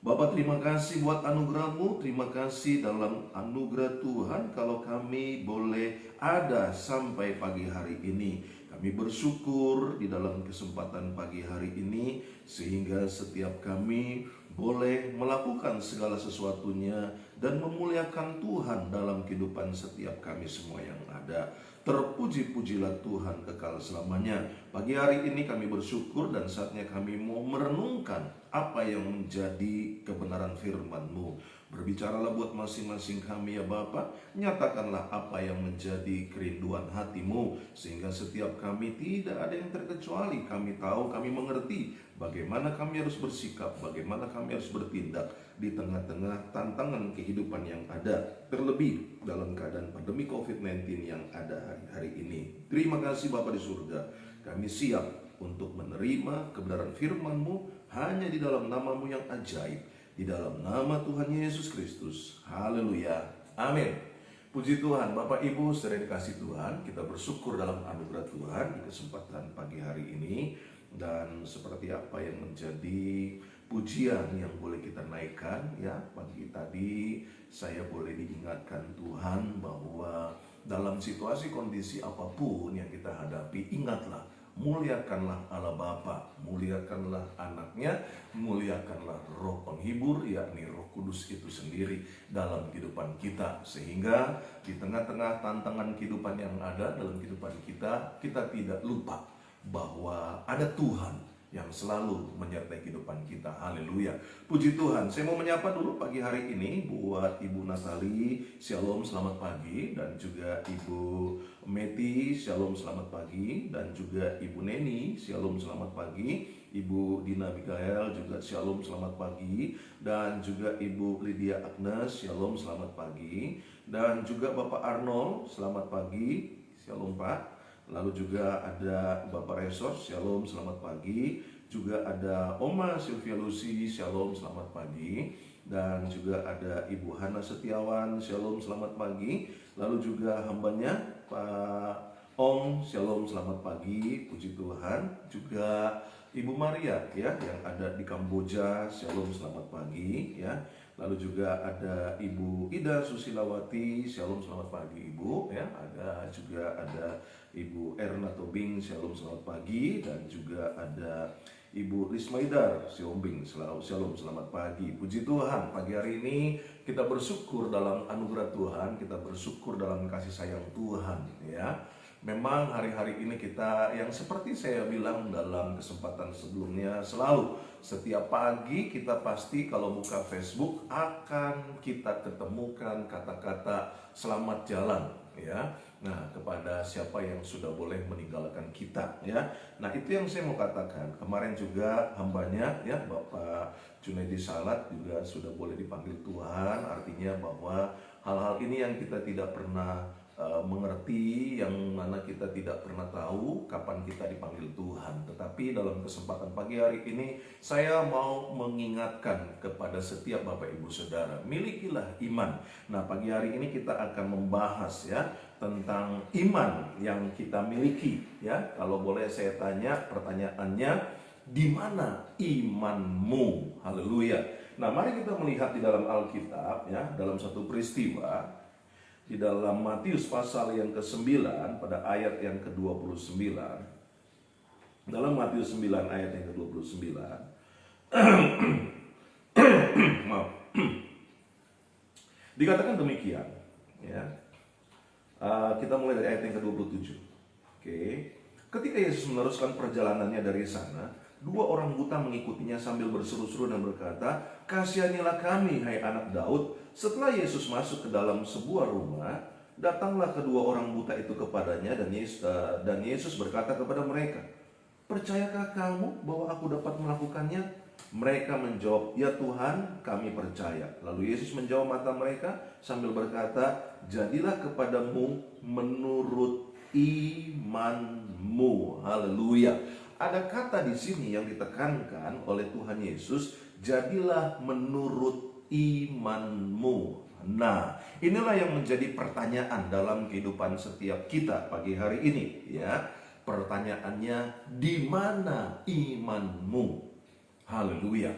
Bapak, terima kasih buat anugerah-Mu, terima kasih dalam anugerah Tuhan kalau kami boleh ada sampai pagi hari ini. Kami bersyukur di dalam kesempatan pagi hari ini sehingga setiap kami boleh melakukan segala sesuatunya dan memuliakan Tuhan dalam kehidupan setiap kami semua yang ada. Terpuji-pujilah Tuhan kekal selamanya. Pagi hari ini kami bersyukur dan saatnya kami mau merenungkan apa yang menjadi kebenaran firman-Mu. Berbicaralah buat masing-masing kami ya Bapa. Nyatakanlah apa yang menjadi kerinduan hati-Mu, sehingga setiap kami tidak ada yang terkecuali. Kami tahu, kami mengerti bagaimana kami harus bersikap, bagaimana kami harus bertindak di tengah-tengah tantangan kehidupan yang ada, terlebih dalam keadaan pandemi COVID-19 yang ada hari ini. Terima kasih Bapa di surga. Kami siap untuk menerima kebenaran firman-Mu hanya di dalam nama-Mu yang ajaib, di dalam nama Tuhan Yesus Kristus. Haleluya. Amin. Puji Tuhan. Bapak Ibu saudara dikasih Tuhan, kita bersyukur dalam anugerah Tuhan di kesempatan pagi hari ini. Dan seperti apa yang menjadi pujian yang boleh kita naikkan ya, pagi tadi saya boleh diingatkan Tuhan bahwa dalam situasi kondisi apapun yang kita hadapi, ingatlah, muliakanlah Allah Bapa, muliakanlah anaknya, muliakanlah Roh Penghibur, yakni Roh Kudus itu sendiri dalam kehidupan kita. Sehingga di tengah-tengah tantangan kehidupan yang ada dalam kehidupan kita, kita tidak lupa bahwa ada Tuhan yang selalu menyertai kehidupan kita. Haleluya. Puji Tuhan. Saya mau menyapa dulu pagi hari ini buat Ibu Natali, Shalom, selamat pagi. Dan juga Ibu Meti, Shalom, selamat pagi. Dan juga Ibu Neni, Shalom, selamat pagi. Ibu Dina Mikael juga Shalom, selamat pagi. Dan juga Ibu Lydia Agnes, Shalom, selamat pagi. Dan juga Bapak Arnold, selamat pagi. Shalom Pak. Lalu juga ada Bapak Resos, Shalom, selamat pagi. Juga ada Oma Sylvia Lucy, Shalom, selamat pagi. Dan juga ada Ibu Hana Setiawan, Shalom, selamat pagi. Lalu juga hambanya Pak Om, Shalom, selamat pagi. Puji Tuhan. Juga Ibu Maria ya yang ada di Kamboja, Shalom, selamat pagi ya. Lalu juga ada Ibu Ida Susilawati, Shalom, selamat pagi Ibu ya. Juga ada Ibu Erna Tobing, Shalom, selamat pagi. Dan juga ada Ibu Lismaidar Siombing, Shalom, selamat pagi. Puji Tuhan, pagi hari ini kita bersyukur dalam anugerah Tuhan, kita bersyukur dalam kasih sayang Tuhan ya. Memang hari-hari ini kita yang seperti saya bilang dalam kesempatan sebelumnya, selalu setiap pagi kita pasti kalau buka Facebook akan kita ketemukan kata-kata selamat jalan ya. Nah, kepada siapa yang sudah boleh meninggalkan kita ya. Nah, itu yang saya mau katakan. Kemarin juga hambanya ya Bapak Junaidi Salat juga sudah boleh dipanggil Tuhan. Artinya bahwa hal-hal ini yang kita tidak pernah mengerti, yang mana kita tidak pernah tahu kapan kita dipanggil Tuhan. Tetapi dalam kesempatan pagi hari ini saya mau mengingatkan kepada setiap Bapak Ibu Saudara, milikilah iman. Nah, pagi hari ini kita akan membahas ya tentang iman yang kita miliki ya. Kalau boleh saya tanya, pertanyaannya, di mana imanmu? Haleluya. Nah, mari kita melihat di dalam Alkitab ya, dalam satu peristiwa di dalam Matius pasal yang ke-9 pada ayat yang ke-29. Dalam Matius 9 ayat yang ke-29. Maaf. Dikatakan demikian ya. Kita mulai dari ayat yang ke-27. Oke. Ketika Yesus meneruskan perjalanannya dari sana, dua orang buta mengikutinya sambil berseru-seru dan berkata, "Kasihanilah kami, hai anak Daud." Setelah Yesus masuk ke dalam sebuah rumah, datanglah kedua orang buta itu kepadanya dan Yesus berkata kepada mereka, "Percayakah kamu bahwa aku dapat melakukannya?" Mereka menjawab, "Ya Tuhan, kami percaya." Lalu Yesus menjawab mata mereka sambil berkata, "Jadilah kepadamu menurut imanmu." Haleluya. Ada kata di sini yang ditekankan oleh Tuhan Yesus, jadilah menurut imanmu. Nah, inilah yang menjadi pertanyaan dalam kehidupan setiap kita pagi hari ini ya. Pertanyaannya, di mana imanmu? Haleluya.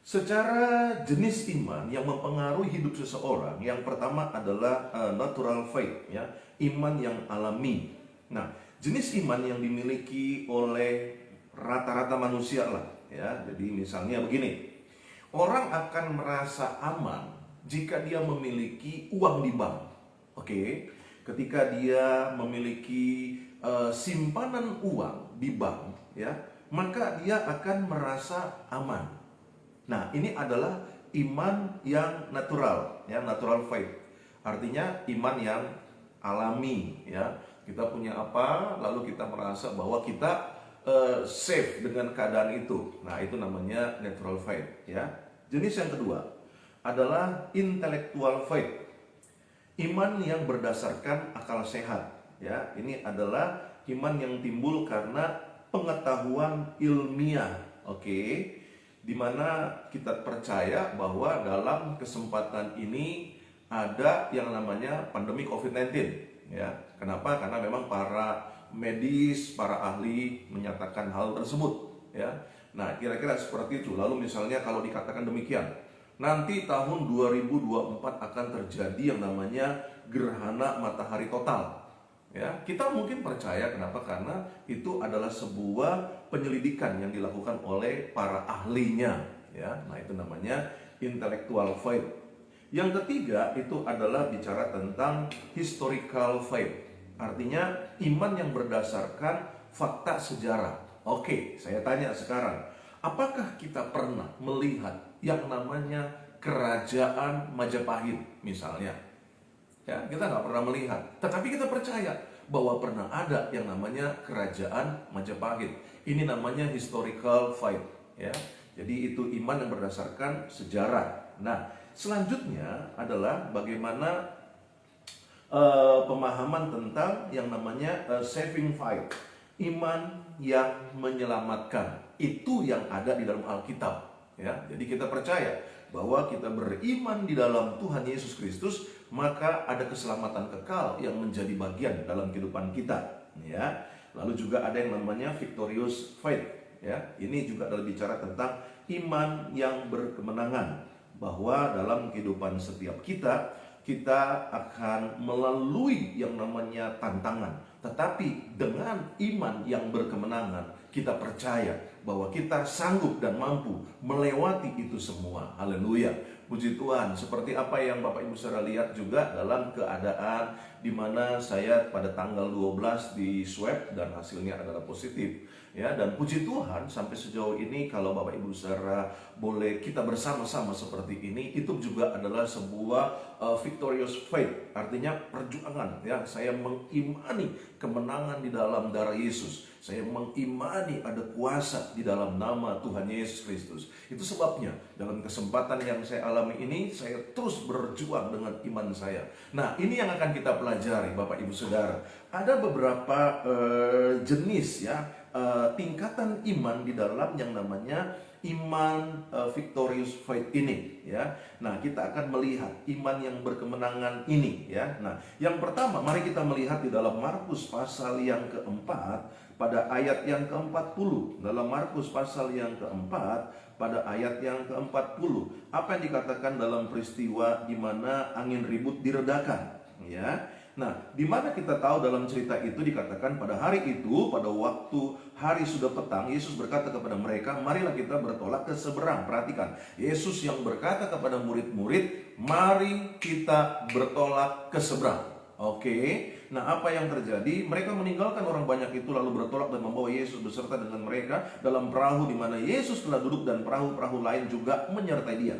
Secara jenis iman yang mempengaruhi hidup seseorang, yang pertama adalah natural faith, ya, iman yang alami. Nah, jenis iman yang dimiliki oleh rata-rata manusia lah, ya. Jadi misalnya begini, orang akan merasa aman jika dia memiliki uang di bank. Oke, ketika dia memiliki simpanan uang di bank, ya, maka dia akan merasa aman. Nah, ini adalah iman yang natural, ya, natural faith. Artinya iman yang alami, ya. Kita punya apa, lalu kita merasa bahwa kita safe dengan keadaan itu. Nah, itu namanya natural faith, ya. Jenis yang kedua adalah intellectual faith. Iman yang berdasarkan akal sehat, ya. Ini adalah iman yang timbul karena pengetahuan ilmiah, oke? Di mana kita percaya bahwa dalam kesempatan ini ada yang namanya pandemi COVID-19, ya. Kenapa? Karena memang para medis, para ahli menyatakan hal tersebut, ya. Nah, kira-kira seperti itu. Lalu misalnya kalau dikatakan demikian, nanti tahun 2024 akan terjadi yang namanya gerhana matahari total. Ya, kita mungkin percaya, kenapa? Karena itu adalah sebuah penyelidikan yang dilakukan oleh para ahlinya, ya. Nah, itu namanya intellectual faith. Yang ketiga itu adalah bicara tentang historical faith. Artinya iman yang berdasarkan fakta sejarah. Oke, saya tanya sekarang, apakah kita pernah melihat yang namanya kerajaan Majapahit misalnya? Ya, kita nggak pernah melihat, tetapi kita percaya bahwa pernah ada yang namanya kerajaan Majapahit. Ini namanya historical faith, ya. Jadi itu iman yang berdasarkan sejarah. Nah, selanjutnya adalah bagaimana pemahaman tentang yang namanya saving faith, iman yang menyelamatkan. Itu yang ada di dalam Alkitab, ya. Jadi kita percaya bahwa kita beriman di dalam Tuhan Yesus Kristus, maka ada keselamatan kekal yang menjadi bagian dalam kehidupan kita, ya. Lalu juga ada yang namanya victorious faith, ya. Ini juga adalah bicara tentang iman yang berkemenangan, bahwa dalam kehidupan setiap kita akan melalui yang namanya tantangan, tetapi dengan iman yang berkemenangan kita percaya bahwa kita sanggup dan mampu melewati itu semua. Haleluya, puji Tuhan. Seperti apa yang Bapak Ibu saudara lihat juga dalam keadaan di mana saya pada tanggal 12 di swab dan hasilnya adalah positif, ya. Dan puji Tuhan sampai sejauh ini kalau Bapak Ibu saudara boleh kita bersama-sama seperti ini, itu juga adalah sebuah victorious faith, artinya perjuangan, ya. Saya mengimani kemenangan di dalam darah Yesus. Saya mengimani ada kuasa di dalam nama Tuhan Yesus Kristus. Itu sebabnya dalam kesempatan yang saya alami ini, saya terus berjuang dengan iman saya. Nah, ini yang akan kita pelajari Bapak Ibu Saudara. Ada beberapa jenis, ya, tingkatan iman di dalam yang namanya iman victorious faith ini, ya. Nah, kita akan melihat iman yang berkemenangan ini, ya. Nah, yang pertama mari kita melihat di dalam Markus pasal yang keempat pada ayat yang ke-40. Dalam Markus pasal yang keempat pada ayat yang ke-40, apa yang dikatakan dalam peristiwa di mana angin ribut diredakan, ya. Nah, di mana kita tahu dalam cerita itu dikatakan pada hari itu, pada waktu hari sudah petang, Yesus berkata kepada mereka, marilah kita bertolak ke seberang. Perhatikan, Yesus yang berkata kepada murid-murid, mari kita bertolak ke seberang. Oke, nah apa yang terjadi? Mereka meninggalkan orang banyak itu lalu bertolak dan membawa Yesus beserta dengan mereka dalam perahu di mana Yesus telah duduk dan perahu-perahu lain juga menyertai dia.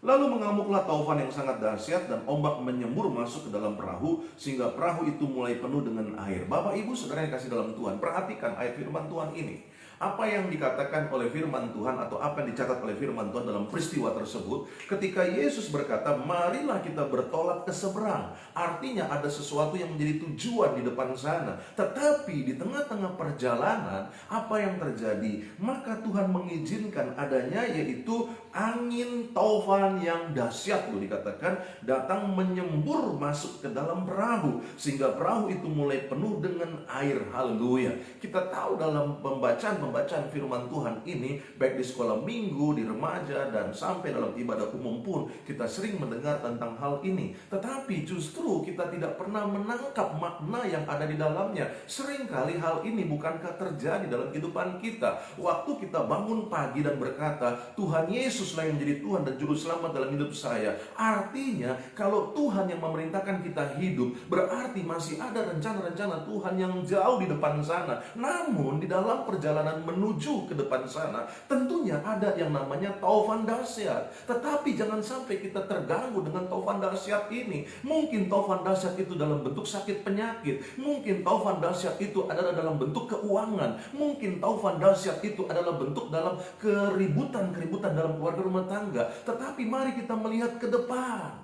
Lalu mengamuklah taufan yang sangat dahsyat dan ombak menyembur masuk ke dalam perahu sehingga perahu itu mulai penuh dengan air. Bapak Ibu Saudara yang kasih dalam Tuhan, perhatikan ayat firman Tuhan ini. Apa yang dikatakan oleh firman Tuhan atau apa yang dicatat oleh firman Tuhan dalam peristiwa tersebut, ketika Yesus berkata, marilah kita bertolak ke seberang. Artinya ada sesuatu yang menjadi tujuan di depan sana. Tetapi di tengah-tengah perjalanan, apa yang terjadi? Maka Tuhan mengizinkan adanya yaitu angin taufan yang dahsyat loh dikatakan datang menyembur masuk ke dalam perahu sehingga perahu itu mulai penuh dengan air. Haleluya. Kita tahu dalam pembacaan firman Tuhan ini baik di sekolah minggu, di remaja dan sampai dalam ibadah umum pun kita sering mendengar tentang hal ini. Tetapi justru kita tidak pernah menangkap makna yang ada di dalamnya. Seringkali hal ini bukankah terjadi dalam kehidupan kita. Waktu kita bangun pagi dan berkata, Tuhan Yesuslah yang menjadi Tuhan dan Juru Selamat dalam hidup saya. Artinya, kalau Tuhan yang memerintahkan kita hidup, berarti masih ada rencana-rencana Tuhan yang jauh di depan sana. Namun, di dalam perjalanan menuju ke depan sana, tentunya ada yang namanya taufan dahsyat. Tetapi jangan sampai kita terganggu dengan taufan dahsyat ini. Mungkin taufan dahsyat itu dalam bentuk sakit penyakit. Mungkin taufan dahsyat itu adalah dalam bentuk keuangan. Mungkin taufan dahsyat itu adalah bentuk dalam keributan dalam keluarga rumah tangga. Tetapi mari kita melihat ke depan.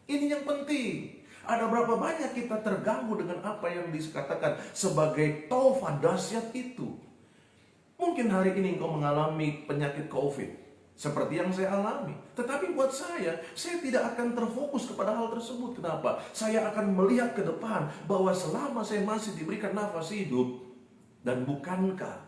Ini yang penting. Ada berapa banyak kita terganggu dengan apa yang dikatakan sebagai taufan dahsyat itu. Mungkin hari ini engkau mengalami penyakit COVID seperti yang saya alami. Tetapi buat saya tidak akan terfokus kepada hal tersebut. Kenapa? Saya akan melihat ke depan bahwa selama saya masih diberikan nafas hidup, dan bukankah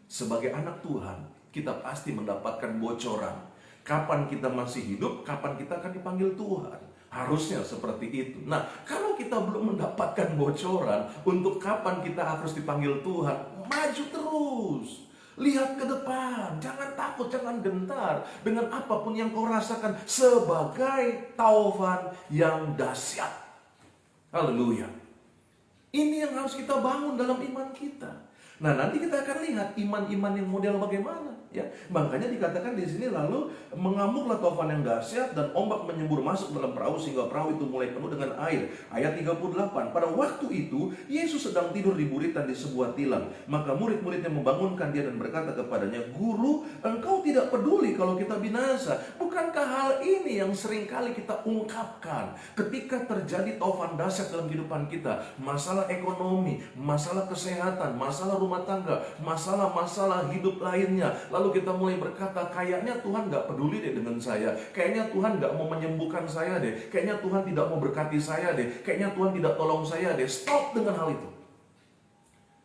sebagai anak Tuhan kita pasti mendapatkan bocoran. Kapan kita masih hidup, kapan kita akan dipanggil Tuhan. Harusnya seperti itu. Nah, kalau kita belum mendapatkan bocoran untuk kapan kita harus dipanggil Tuhan, maju terus. Lihat ke depan, jangan takut, jangan gentar dengan apapun yang kau rasakan sebagai taufan yang dahsyat. Haleluya. Ini yang harus kita bangun dalam iman kita. Nah, nanti kita akan lihat iman-iman yang model bagaimana. Ya, makanya dikatakan di sini lalu mengamuklah taufan yang dahsyat dan ombak menyembur masuk dalam perahu sehingga perahu itu mulai penuh dengan air. Ayat 38. Pada waktu itu Yesus sedang tidur di buritan di sebuah tilam. Maka murid-muridnya membangunkan dia dan berkata kepadanya, Guru, engkau tidak peduli kalau kita binasa. Bukankah hal ini yang seringkali kita ungkapkan ketika terjadi taufan dahsyat dalam kehidupan kita? Masalah ekonomi, masalah kesehatan, masalah rumah tangga, masalah-masalah hidup lainnya. Lalu kita mulai berkata, kayaknya Tuhan gak peduli deh dengan saya. Kayaknya Tuhan gak mau menyembuhkan saya deh. Kayaknya Tuhan tidak mau berkati saya deh. Kayaknya Tuhan tidak tolong saya deh. Stop dengan hal itu.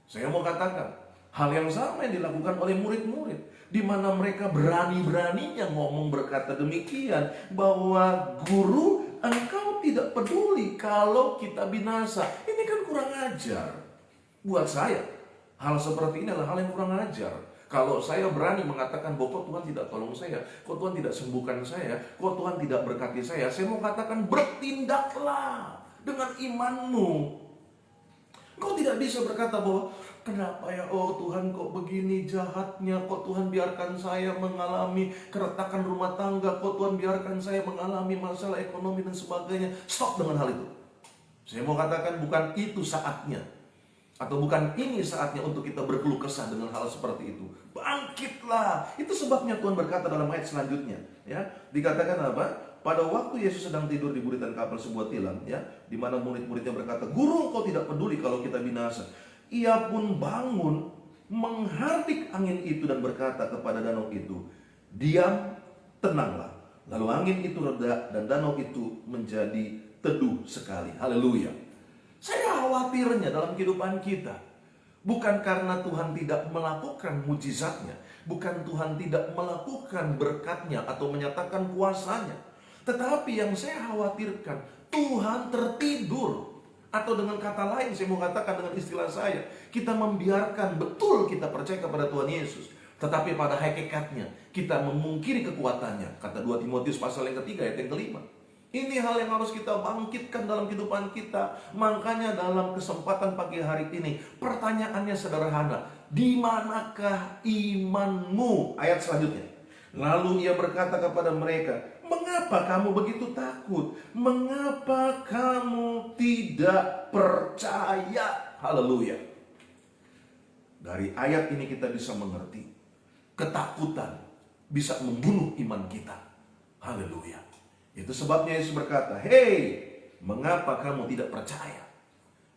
Saya mau katakan, hal yang sama yang dilakukan oleh murid-murid. Di mana mereka berani-beraninya ngomong berkata demikian. Bahwa Guru, engkau tidak peduli kalau kita binasa. Ini kan kurang ajar. Buat saya, hal seperti ini adalah hal yang kurang ajar. Kalau saya berani mengatakan bahwa Tuhan tidak tolong saya, kok Tuhan tidak sembuhkan saya, kok Tuhan tidak berkati saya mau katakan bertindaklah dengan imanmu. Kau tidak bisa berkata bahwa kenapa ya Tuhan kok begini jahatnya, kok Tuhan biarkan saya mengalami keretakan rumah tangga, kok Tuhan biarkan saya mengalami masalah ekonomi dan sebagainya. Stop dengan hal itu. Saya mau katakan bukan itu saatnya. Atau bukan ini saatnya untuk kita berkeluh kesah dengan hal seperti itu. Bangkitlah. Itu sebabnya Tuhan berkata dalam ayat selanjutnya. Ya, dikatakan apa? Pada waktu Yesus sedang tidur di buritan kapal sebuah tilam, ya, di mana murid-muridnya berkata, Guru, kau tidak peduli kalau kita binasa. Ia pun bangun, menghardik angin itu dan berkata kepada danau itu, diam, tenanglah. Lalu angin itu reda dan danau itu menjadi teduh sekali. Haleluya. Saya khawatirnya dalam kehidupan kita, bukan karena Tuhan tidak melakukan mujizatnya, bukan Tuhan tidak melakukan berkatnya atau menyatakan kuasanya, tetapi yang saya khawatirkan, Tuhan tertidur. Atau dengan kata lain, saya mau katakan dengan istilah saya, kita membiarkan betul kita percaya kepada Tuhan Yesus, tetapi pada hakikatnya kita memungkiri kekuatannya. Kata 2 Timotius pasal yang ketiga ayat yang kelima. Ini hal yang harus kita bangkitkan dalam kehidupan kita. Makanya dalam kesempatan pagi hari ini, pertanyaannya sederhana. Di manakah imanmu? Ayat selanjutnya. Lalu ia berkata kepada mereka, mengapa kamu begitu takut? Mengapa kamu tidak percaya? Haleluya. Dari ayat ini kita bisa mengerti, ketakutan bisa membunuh iman kita. Haleluya. Itu sebabnya Yesus berkata, hei, mengapa kamu tidak percaya?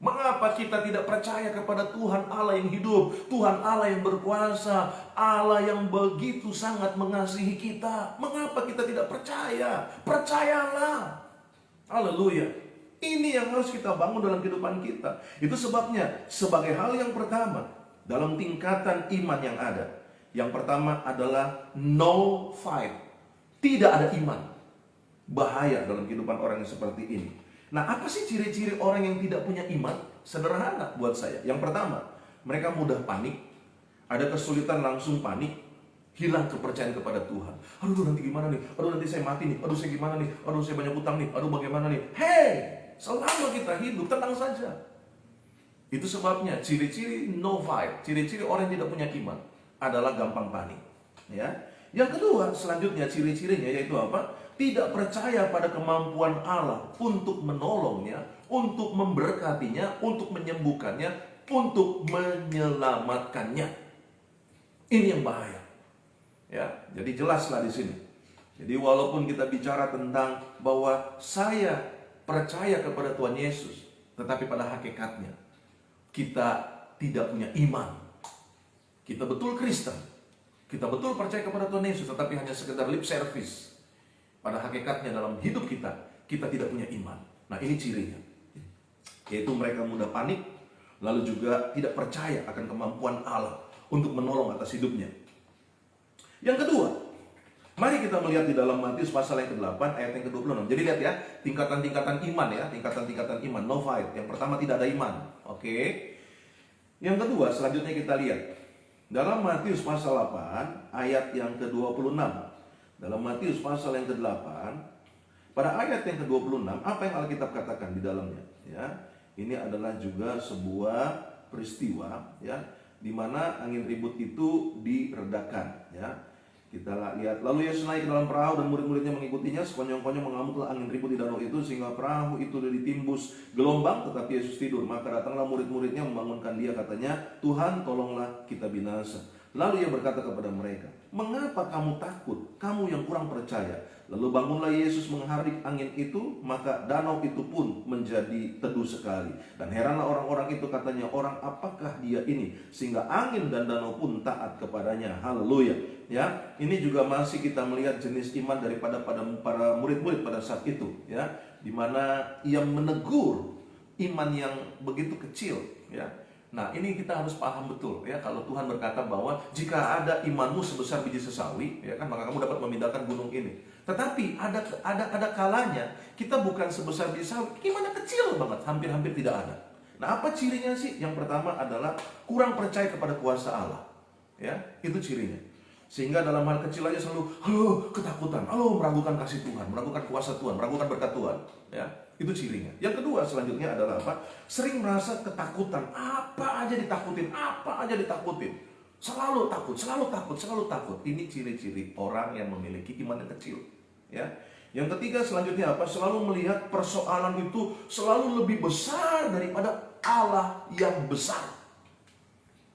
Mengapa kita tidak percaya kepada Tuhan Allah yang hidup, Tuhan Allah yang berkuasa, Allah yang begitu sangat mengasihi kita? Mengapa kita tidak percaya? Percayalah. Haleluya. Ini yang harus kita bangun dalam kehidupan kita. Itu sebabnya sebagai hal yang pertama dalam tingkatan iman yang ada, yang pertama adalah no fight. Tidak ada iman. Bahaya dalam kehidupan orang yang seperti ini. Nah, apa sih ciri-ciri orang yang tidak punya iman? Sederhana buat saya. Yang pertama, mereka mudah panik. Ada kesulitan langsung panik. Hilang kepercayaan kepada Tuhan. Aduh, nanti gimana nih? Aduh, nanti saya mati nih. Aduh, saya gimana nih? Aduh, saya banyak utang nih. Aduh, bagaimana nih? Hey, selama kita hidup, tenang saja. Itu sebabnya ciri-ciri no fight. Ciri-ciri orang yang tidak punya iman adalah gampang panik. Ya. Yang kedua, selanjutnya ciri-cirinya yaitu apa? Tidak percaya pada kemampuan Allah untuk menolongnya, untuk memberkatinya, untuk menyembuhkannya, untuk menyelamatkannya. Ini yang bahaya. Ya, jadi jelaslah di sini. Jadi walaupun kita bicara tentang bahwa saya percaya kepada Tuhan Yesus, tetapi pada hakikatnya kita tidak punya iman. Kita betul Kristen, kita betul percaya kepada Tuhan Yesus, tetapi hanya sekedar lip service. Pada hakikatnya dalam hidup kita tidak punya iman. Nah, ini cirinya. Yaitu mereka mudah panik, lalu juga tidak percaya akan kemampuan Allah untuk menolong atas hidupnya. Yang kedua, mari kita melihat di dalam Matius pasal yang ke-8 ayat yang ke-26. Jadi lihat ya, tingkatan-tingkatan iman ya, tingkatan-tingkatan iman, no fight. Yang pertama tidak ada iman. Oke. Yang kedua, selanjutnya kita lihat dalam Matius pasal 8 ayat yang ke-26. Dalam Matius pasal yang ke-8, pada ayat yang ke-26, apa yang Alkitab katakan di dalamnya? Ya, ini adalah juga sebuah peristiwa, ya, di mana angin ribut itu diredakan. Ya, kita lihat. Lalu Yesus naik ke dalam perahu dan murid-muridnya mengikutinya. Sekonyong-konyong mengamuklah angin ribut di danau itu sehingga perahu itu ditimbus gelombang. Tetapi Yesus tidur. Maka datanglah murid-muridnya membangunkan dia. Katanya, Tuhan, tolonglah kita binasa. Lalu ia berkata kepada mereka, mengapa kamu takut, kamu yang kurang percaya? Lalu bangunlah Yesus mengharik angin itu, maka danau itu pun menjadi teduh sekali. Dan heranlah orang-orang itu, katanya, orang apakah dia ini? Sehingga angin dan danau pun taat kepadanya. Haleluya. Ya, ini juga masih kita melihat jenis iman daripada para murid-murid pada saat itu. Ya, di mana ia menegur iman yang begitu kecil. Ya. Nah, ini kita harus paham betul ya, kalau Tuhan berkata bahwa jika ada imanmu sebesar biji sesawi, ya kan, maka kamu dapat memindahkan gunung ini. Tetapi ada kalanya kita bukan sebesar biji sesawi, imannya kecil banget, hampir-hampir tidak ada. Nah, apa cirinya sih? Yang pertama adalah kurang percaya kepada kuasa Allah. Ya, itu cirinya. Sehingga dalam hal kecil aja selalu ketakutan, meragukan kasih Tuhan, meragukan kuasa Tuhan, meragukan berkat Tuhan. Ya, itu cirinya. Yang kedua selanjutnya adalah apa? Sering merasa ketakutan, apa aja ditakutin. Selalu takut, selalu takut, selalu takut. Ini ciri-ciri orang yang memiliki iman yang kecil. Ya. Yang ketiga selanjutnya apa? Selalu melihat persoalan itu selalu lebih besar daripada Allah yang besar.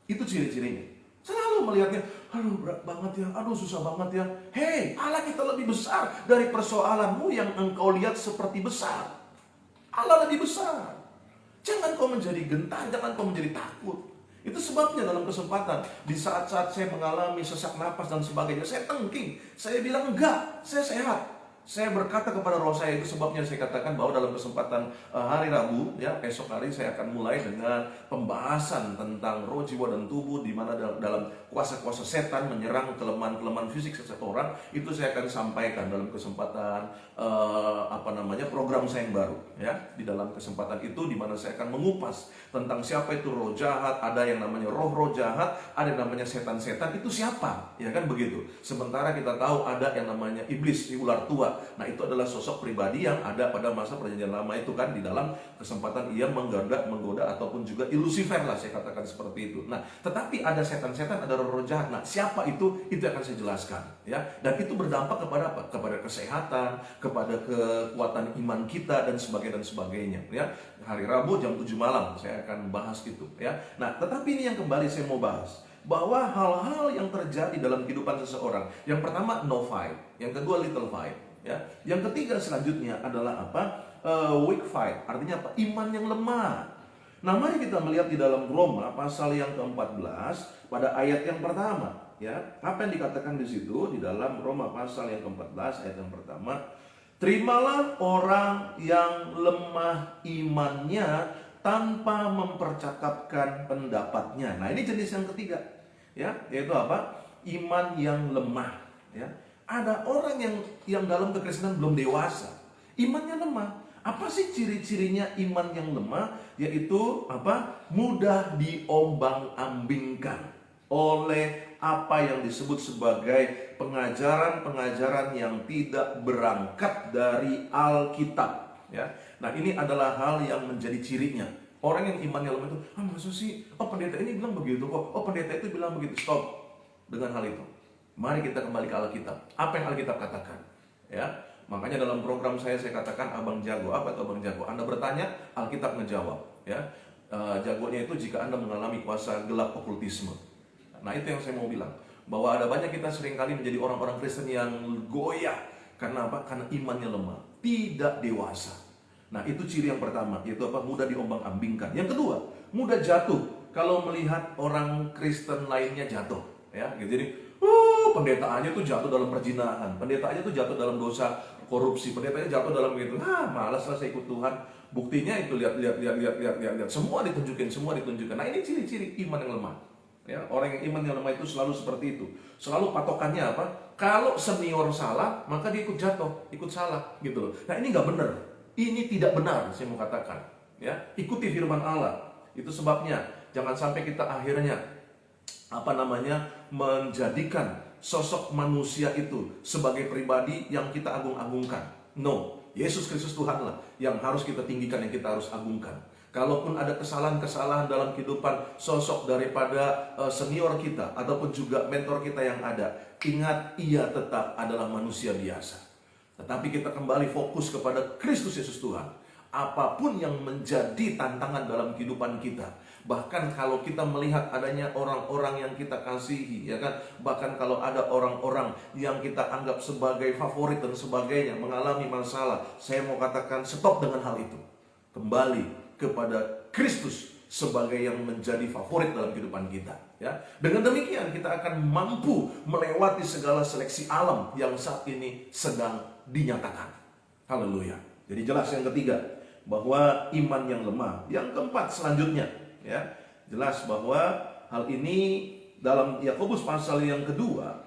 Itu ciri-cirinya. Selalu melihatnya, aduh berat banget ya, aduh susah banget ya. Hei, Allah kita lebih besar dari persoalanmu yang engkau lihat seperti besar. Allah lebih besar. Jangan kau menjadi gentar, jangan kau menjadi takut. Itu sebabnya dalam kesempatan, di saat-saat saya mengalami sesak napas dan sebagainya, saya tengking. Saya bilang enggak, saya sehat. Saya berkata kepada roh saya, itu sebabnya saya katakan bahwa dalam kesempatan hari Rabu, ya, esok hari saya akan mulai dengan pembahasan tentang roh, jiwa, dan tubuh, di mana dalam kuasa-kuasa setan menyerang kelemahan-kelemahan fisik seseorang. Itu saya akan sampaikan dalam kesempatan program saya yang baru, ya. Di dalam kesempatan itu, di mana saya akan mengupas tentang siapa itu roh jahat, ada yang namanya roh-roh jahat, ada yang namanya setan-setan, itu siapa, ya kan begitu. Sementara kita tahu ada yang namanya iblis, si ular tua. Nah, itu adalah sosok pribadi yang ada pada masa perjanjian lama itu kan, di dalam kesempatan ia menggoda ataupun juga Lucifer lah, saya katakan seperti itu. Nah, tetapi ada setan-setan, ada roh-roh jahat. Nah, siapa itu akan saya jelaskan, ya. Dan itu berdampak kepada apa? Kepada kesehatan, kepada kekuatan iman kita dan sebagainya, ya. Hari Rabu jam 7 malam saya akan bahas itu, ya. Nah, tetapi ini yang kembali saya mau bahas, bahwa hal-hal yang terjadi dalam kehidupan seseorang, yang pertama no fight, yang kedua little fight, ya. Yang ketiga selanjutnya adalah apa? Weak fight, artinya apa? Iman yang lemah. Nah, mari kita melihat di dalam Roma pasal yang ke-14 pada ayat yang pertama, ya. Apa yang dikatakan di situ di dalam Roma pasal yang ke-14 ayat yang pertama? Terimalah orang yang lemah imannya tanpa mempercakapkan pendapatnya. Nah, ini jenis yang ketiga, ya, yaitu apa? Iman yang lemah, ya. Ada orang yang dalam kekristenan belum dewasa, imannya lemah. Apa sih ciri-cirinya iman yang lemah? Yaitu apa? Mudah diombang-ambingkan oleh apa yang disebut sebagai pengajaran-pengajaran yang tidak berangkat dari Alkitab, ya. Nah, ini adalah hal yang menjadi cirinya. Orang yang imannya lemah itu, maksud sih, pendeta ini bilang begitu kok, pendeta itu bilang begitu. Stop dengan hal itu. Mari kita kembali ke Alkitab. Apa yang Alkitab katakan, ya. Makanya dalam program saya katakan abang jago. Apa itu abang jago? Anda bertanya, Alkitab ngejawab, ya. Jagonya itu jika Anda mengalami kuasa gelap okultisme. Nah, itu yang saya mau bilang, bahwa ada banyak kita seringkali menjadi orang-orang Kristen yang goyah. Karena apa? Karena imannya lemah, tidak dewasa. Nah, itu ciri yang pertama, yaitu apa? Mudah diombang-ambingkan. Yang kedua, mudah jatuh kalau melihat orang Kristen lainnya jatuh, ya. Jadi pendetaannya tuh jatuh dalam perzinahan, pendetaannya tuh jatuh dalam dosa korupsi, pendetanya jatuh dalam begitu. Malas lah saya ikut Tuhan. Buktinya itu lihat, semua ditunjukin. Nah, ini ciri-ciri iman yang lemah. Ya, orang yang iman yang lemah itu selalu seperti itu. Selalu patokannya apa? Kalau senior salah, maka dia ikut jatuh, ikut salah, gitu loh. Nah, ini nggak benar. Ini tidak benar, saya mau katakan. Ya, ikuti firman Allah. Itu sebabnya jangan sampai kita akhirnya menjadikan sosok manusia itu sebagai pribadi yang kita agung-agungkan. No, Yesus Kristus Tuhanlah yang harus kita tinggikan, yang kita harus agungkan. Kalaupun ada kesalahan-kesalahan dalam kehidupan sosok daripada senior kita ataupun juga mentor kita yang ada, ingat, ia tetap adalah manusia biasa. Tetapi kita kembali fokus kepada Kristus Yesus Tuhan. Apapun yang menjadi tantangan dalam kehidupan kita, bahkan kalau kita melihat adanya orang-orang yang kita kasihi, ya kan, bahkan kalau ada orang-orang yang kita anggap sebagai favorit dan sebagainya mengalami masalah, saya mau katakan stop dengan hal itu. Kembali kepada Kristus sebagai yang menjadi favorit dalam kehidupan kita, ya. Dengan demikian kita akan mampu melewati segala seleksi alam yang saat ini sedang dinyatakan. Haleluya. Jadi jelas yang ketiga, bahwa iman yang lemah. Yang keempat selanjutnya, ya, jelas bahwa hal ini dalam Yakobus pasal yang kedua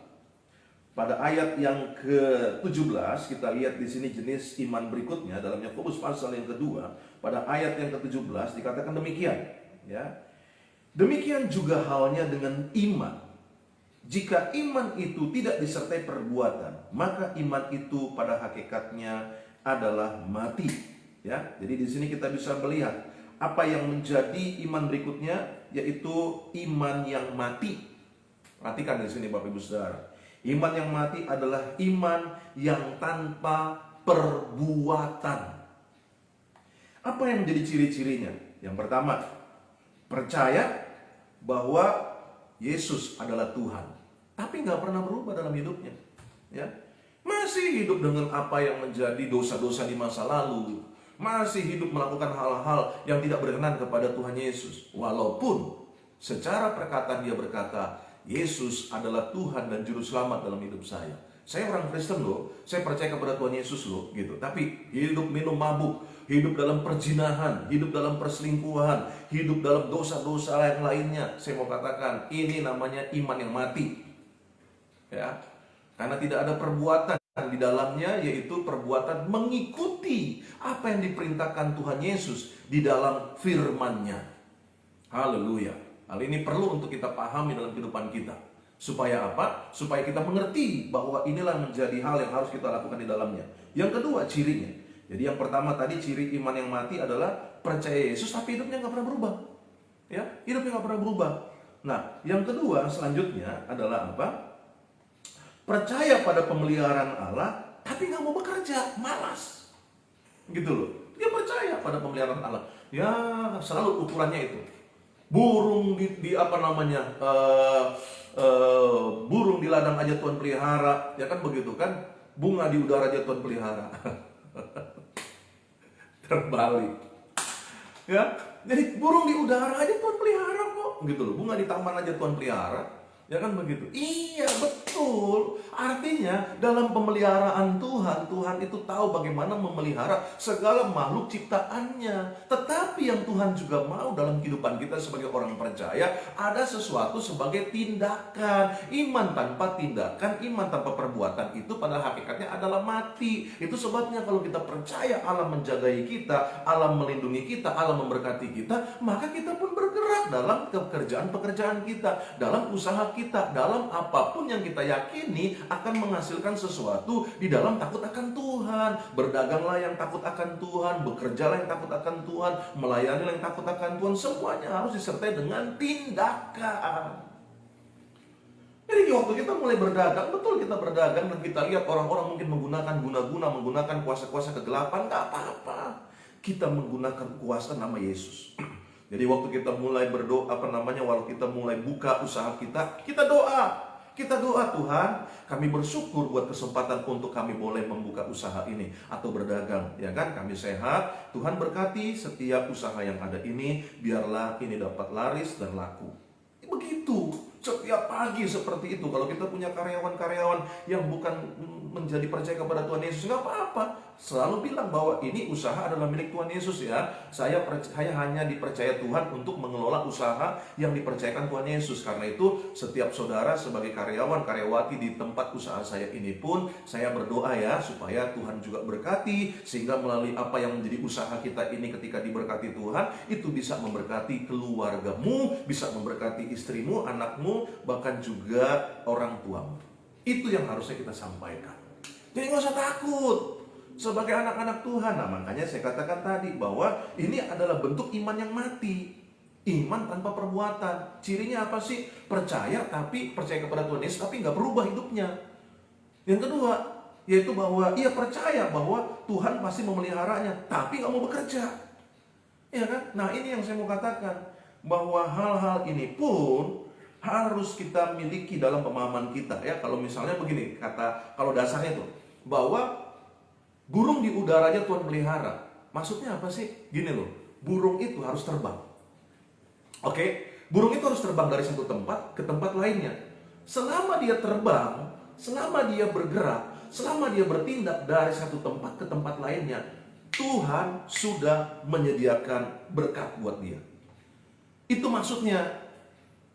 pada ayat yang ke-17, kita lihat di sini jenis iman berikutnya dalam Yakobus pasal yang kedua pada ayat yang ke-17 dikatakan demikian, ya. Demikian juga halnya dengan iman. Jika iman itu tidak disertai perbuatan, maka iman itu pada hakikatnya adalah mati. Ya, jadi di sini kita bisa melihat apa yang menjadi iman berikutnya, yaitu iman yang mati. Perhatikan di sini Bapak Ibu Saudara. Iman yang mati adalah iman yang tanpa perbuatan. Apa yang menjadi ciri-cirinya? Yang pertama, percaya bahwa Yesus adalah Tuhan, tapi nggak pernah berubah dalam hidupnya. Ya, masih hidup dengan apa yang menjadi dosa-dosa di masa lalu. Masih hidup melakukan hal-hal yang tidak berkenan kepada Tuhan Yesus. Walaupun secara perkataan dia berkata, Yesus adalah Tuhan dan Juru Selamat dalam hidup saya. Saya orang Kristen loh, saya percaya kepada Tuhan Yesus loh, gitu. Tapi hidup minum mabuk, hidup dalam perzinahan, hidup dalam perselingkuhan, hidup dalam dosa-dosa yang lainnya, saya mau katakan ini namanya iman yang mati. Ya, karena tidak ada perbuatan di dalamnya, yaitu perbuatan mengikuti apa yang diperintahkan Tuhan Yesus di dalam firman-Nya. Haleluya. Hal ini perlu untuk kita pahami dalam kehidupan kita. Supaya apa? Supaya kita mengerti bahwa inilah menjadi hal yang harus kita lakukan di dalamnya. Yang kedua, cirinya. Jadi yang pertama tadi, ciri iman yang mati adalah percaya Yesus tapi hidupnya nggak pernah berubah. Ya, hidupnya nggak pernah berubah. Nah, yang kedua selanjutnya adalah apa? Percaya pada pemeliharaan Allah, tapi nggak mau bekerja, malas, gitu loh. Dia percaya pada pemeliharaan Allah. Ya, selalu ukurannya itu. Burung burung di ladang aja Tuhan pelihara, ya kan begitu kan? Bunga di udara aja Tuhan pelihara. Terbalik. Ya, Jadi burung di udara aja Tuhan pelihara kok, gitu loh. Bunga di taman aja Tuhan pelihara, ya kan begitu? Iya betul. Artinya dalam pemeliharaan Tuhan, Tuhan itu tahu bagaimana memelihara segala makhluk ciptaannya. Tetapi yang Tuhan juga mau dalam kehidupan kita sebagai orang percaya, ada sesuatu sebagai tindakan. Iman tanpa tindakan, iman tanpa perbuatan itu pada hakikatnya adalah mati. Itu sebabnya kalau kita percaya Allah menjagai kita, Allah melindungi kita, Allah memberkati kita, maka kita pun bergerak dalam pekerjaan-pekerjaan kita, dalam usaha kita, dalam apapun yang kita yakini akan menghasilkan sesuatu di dalam takut akan Tuhan. Berdaganglah yang takut akan Tuhan, bekerjalah yang takut akan Tuhan, melayanilah yang takut akan Tuhan. Semuanya harus disertai dengan tindakan. Jadi waktu kita mulai berdagang, betul kita berdagang dan kita lihat orang-orang mungkin menggunakan guna-guna, menggunakan kuasa-kuasa kegelapan, gak apa-apa. Kita menggunakan kuasa nama Yesus. Jadi waktu kita mulai berdoa, waktu kita mulai buka usaha kita doa. Kita doa, Tuhan, kami bersyukur buat kesempatan untuk kami boleh membuka usaha ini atau berdagang, ya kan? Kami sehat, Tuhan berkati setiap usaha yang ada ini, biarlah ini dapat laris dan laku. Begitu, setiap pagi seperti itu. Kalau kita punya karyawan-karyawan yang bukan menjadi percaya kepada Tuhan Yesus, nggak apa-apa. Selalu bilang bahwa ini usaha adalah milik Tuhan Yesus ya. Saya hanya dipercaya Tuhan untuk mengelola usaha yang dipercayakan Tuhan Yesus. Karena itu setiap saudara sebagai karyawan, karyawati di tempat usaha saya ini pun, saya berdoa ya supaya Tuhan juga berkati, sehingga melalui apa yang menjadi usaha kita ini ketika diberkati Tuhan, itu bisa memberkati keluargamu, bisa memberkati istrimu, anakmu, bahkan juga orang tuamu. Itu yang harusnya kita sampaikan. Jadi nggak usah takut sebagai anak-anak Tuhan. Nah, makanya saya katakan tadi bahwa ini adalah bentuk iman yang mati. Iman tanpa perbuatan. Cirinya apa sih? Percaya kepada Tuhan Yesus tapi nggak berubah hidupnya. Yang kedua, yaitu bahwa ia percaya bahwa Tuhan pasti memeliharanya, tapi nggak mau bekerja. Ya kan? Nah, ini yang saya mau katakan, bahwa hal-hal ini pun harus kita miliki dalam pemahaman kita ya. Kalau misalnya begini, kalau dasarnya itu bahwa burung di udara aja Tuhan pelihara. Maksudnya apa sih? Gini loh, burung itu harus terbang. Oke, burung itu harus terbang dari satu tempat ke tempat lainnya. Selama dia terbang, selama dia bergerak, selama dia bertindak dari satu tempat ke tempat lainnya, Tuhan sudah menyediakan berkat buat dia. Itu maksudnya.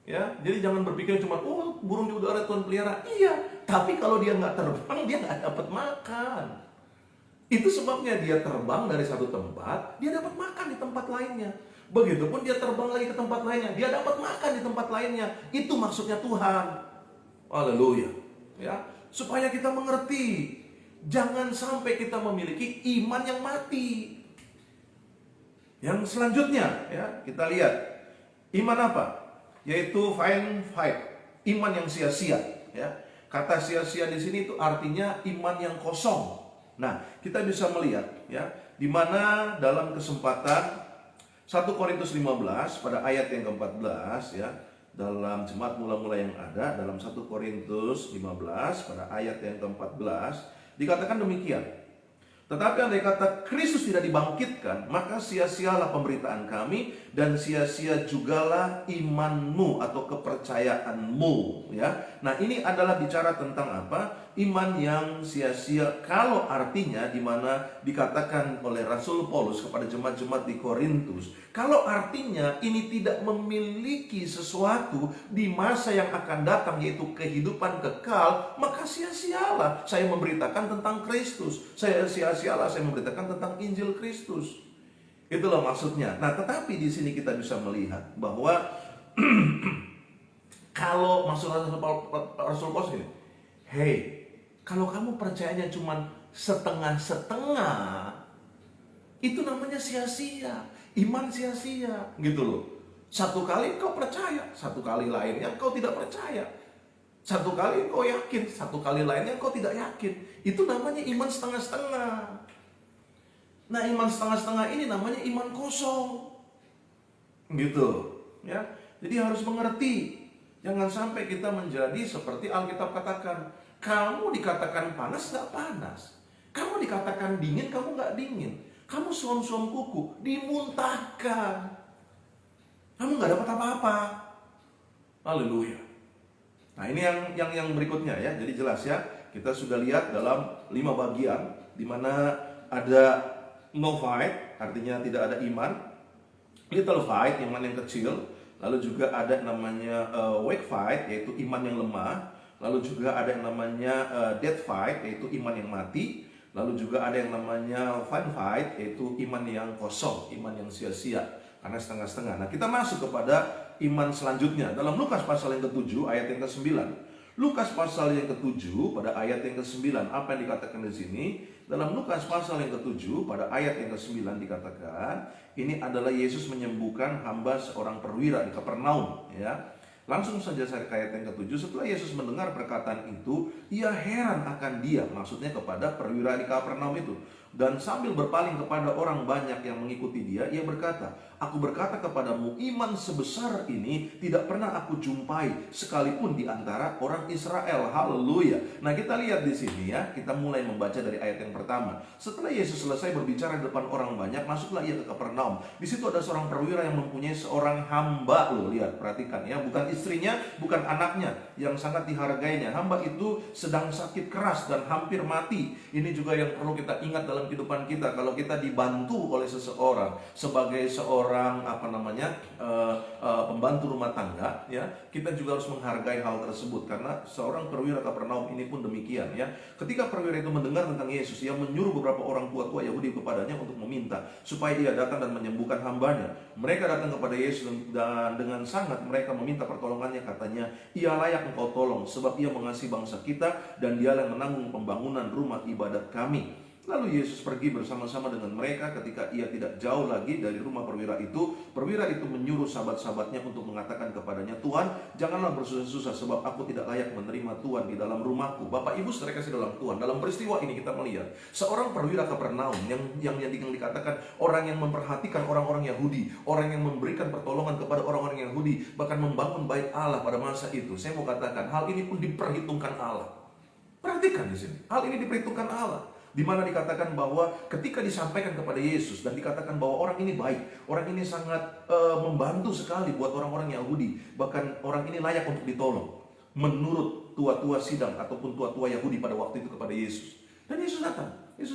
Ya, jadi jangan berpikir cuma burung di udara Tuhan pelihara. Iya, tapi kalau dia nggak terbang, dia nggak dapat makan. Itu sebabnya dia terbang dari satu tempat, dia dapat makan di tempat lainnya. Begitupun dia terbang lagi ke tempat lainnya, dia dapat makan di tempat lainnya. Itu maksudnya Tuhan. Haleluya. Ya, supaya kita mengerti, jangan sampai kita memiliki iman yang mati. Yang selanjutnya, ya, kita lihat iman apa? Yaitu fight, iman yang sia-sia. Ya, kata sia-sia di sini itu artinya iman yang kosong. Nah, kita bisa melihat ya, di mana dalam kesempatan 1 Korintus 15 pada ayat yang ke-14 ya, dalam jemaat mula-mula yang ada dalam 1 Korintus 15 pada ayat yang ke-14 dikatakan demikian. Tetapi andai kata Kristus tidak dibangkitkan, maka sia-sialah pemberitaan kami dan sia-sia jugalah imanmu atau kepercayaanmu, ya. Nah, ini adalah bicara tentang apa? Iman yang sia-sia. Kalau artinya di mana dikatakan oleh Rasul Paulus kepada jemaat-jemaat di Korintus, kalau artinya ini tidak memiliki sesuatu di masa yang akan datang, yaitu kehidupan kekal, maka sia-sialah saya memberitakan tentang Kristus. Sia-sialah saya memberitakan tentang Injil Kristus. Itulah maksudnya. Nah, tetapi di sini kita bisa melihat bahwa kalau maksud Rasul Paulus ini, hey, kalau kamu percayanya cuma setengah-setengah, itu namanya sia-sia, iman sia-sia, gitu loh. Satu kali kau percaya, satu kali lainnya kau tidak percaya. Satu kali kau yakin, satu kali lainnya kau tidak yakin. Itu namanya iman setengah-setengah. Nah, iman setengah-setengah ini namanya iman kosong. Gitu, ya. Jadi harus mengerti. Jangan sampai kita menjadi seperti Alkitab katakan. Kamu dikatakan panas, gak panas. Kamu dikatakan dingin, kamu gak dingin. Kamu suam-suam kuku, dimuntahkan. kamu nggak dapat apa-apa. Haleluya. Nah, ini yang berikutnya ya. Jadi jelas ya, kita sudah lihat dalam 5 bagian di mana ada no fight, artinya tidak ada iman. Little fight, iman yang kecil. Lalu juga ada yang namanya weak fight, yaitu iman yang lemah. Lalu juga ada yang namanya dead fight, yaitu iman yang mati. Lalu juga ada yang namanya fun fight, yaitu iman yang kosong, iman yang sia-sia, karena setengah-setengah. Nah, kita masuk kepada iman selanjutnya dalam Lukas pasal yang ke-7 ayat yang ke-9. Lukas pasal yang ke-7 pada ayat yang ke-9, apa yang dikatakan di sini? Dalam Lukas pasal yang ke-7 pada ayat yang ke-9 dikatakan, ini adalah Yesus menyembuhkan hamba seorang perwira di Kapernaum, ya. Langsung saja saya ke ayat yang ke-7. Setelah Yesus mendengar perkataan itu, ia heran akan dia, maksudnya kepada perwira di Kapernaum itu. Dan sambil berpaling kepada orang banyak yang mengikuti dia, ia berkata, aku berkata kepadamu, iman sebesar ini tidak pernah aku jumpai sekalipun di antara orang Israel. Haleluya. Nah, kita lihat di sini ya, kita mulai membaca dari ayat yang pertama. Setelah Yesus selesai berbicara di depan orang banyak, masuklah ia ke Kapernaum. Di situ ada seorang perwira yang mempunyai seorang hamba. Loh, lihat, perhatikan ya, bukan istrinya, bukan anaknya, yang sangat dihargainya. Hamba itu sedang sakit keras dan hampir mati. Ini juga yang perlu kita ingat dalam kehidupan kita. Kalau kita dibantu oleh seseorang sebagai seorang pembantu rumah tangga, ya, kita juga harus menghargai hal tersebut. Karena seorang perwira Kapernaum ini pun demikian, ya. Ketika perwira itu mendengar tentang Yesus, ia menyuruh beberapa orang tua-tua Yahudi kepadanya untuk meminta supaya dia datang dan menyembuhkan hambanya. Mereka datang kepada Yesus dan dengan sangat mereka meminta pertolongannya. Katanya, ia layak engkau tolong sebab ia mengasihi bangsa kita dan dialah yang menanggung pembangunan rumah ibadat kami. Lalu Yesus pergi bersama-sama dengan mereka. Ketika ia tidak jauh lagi dari rumah perwira itu menyuruh sahabat-sahabatnya untuk mengatakan kepadanya, Tuhan, janganlah bersusah-susah sebab aku tidak layak menerima Tuhan di dalam rumahku. Bapak Ibu saudara kasih dalam Tuhan, dalam peristiwa ini kita melihat seorang perwira Kapernaum yang dikatakan orang yang memperhatikan orang-orang Yahudi, orang yang memberikan pertolongan kepada orang-orang Yahudi, bahkan membangun bait Allah pada masa itu. Saya mau katakan, hal ini pun diperhitungkan Allah. Perhatikan di sini, hal ini diperhitungkan Allah. Di mana dikatakan bahwa ketika disampaikan kepada Yesus dan dikatakan bahwa orang ini baik, orang ini sangat membantu sekali buat orang-orang Yahudi, bahkan orang ini layak untuk ditolong menurut tua-tua sidang ataupun tua-tua Yahudi pada waktu itu kepada Yesus. Dan Yesus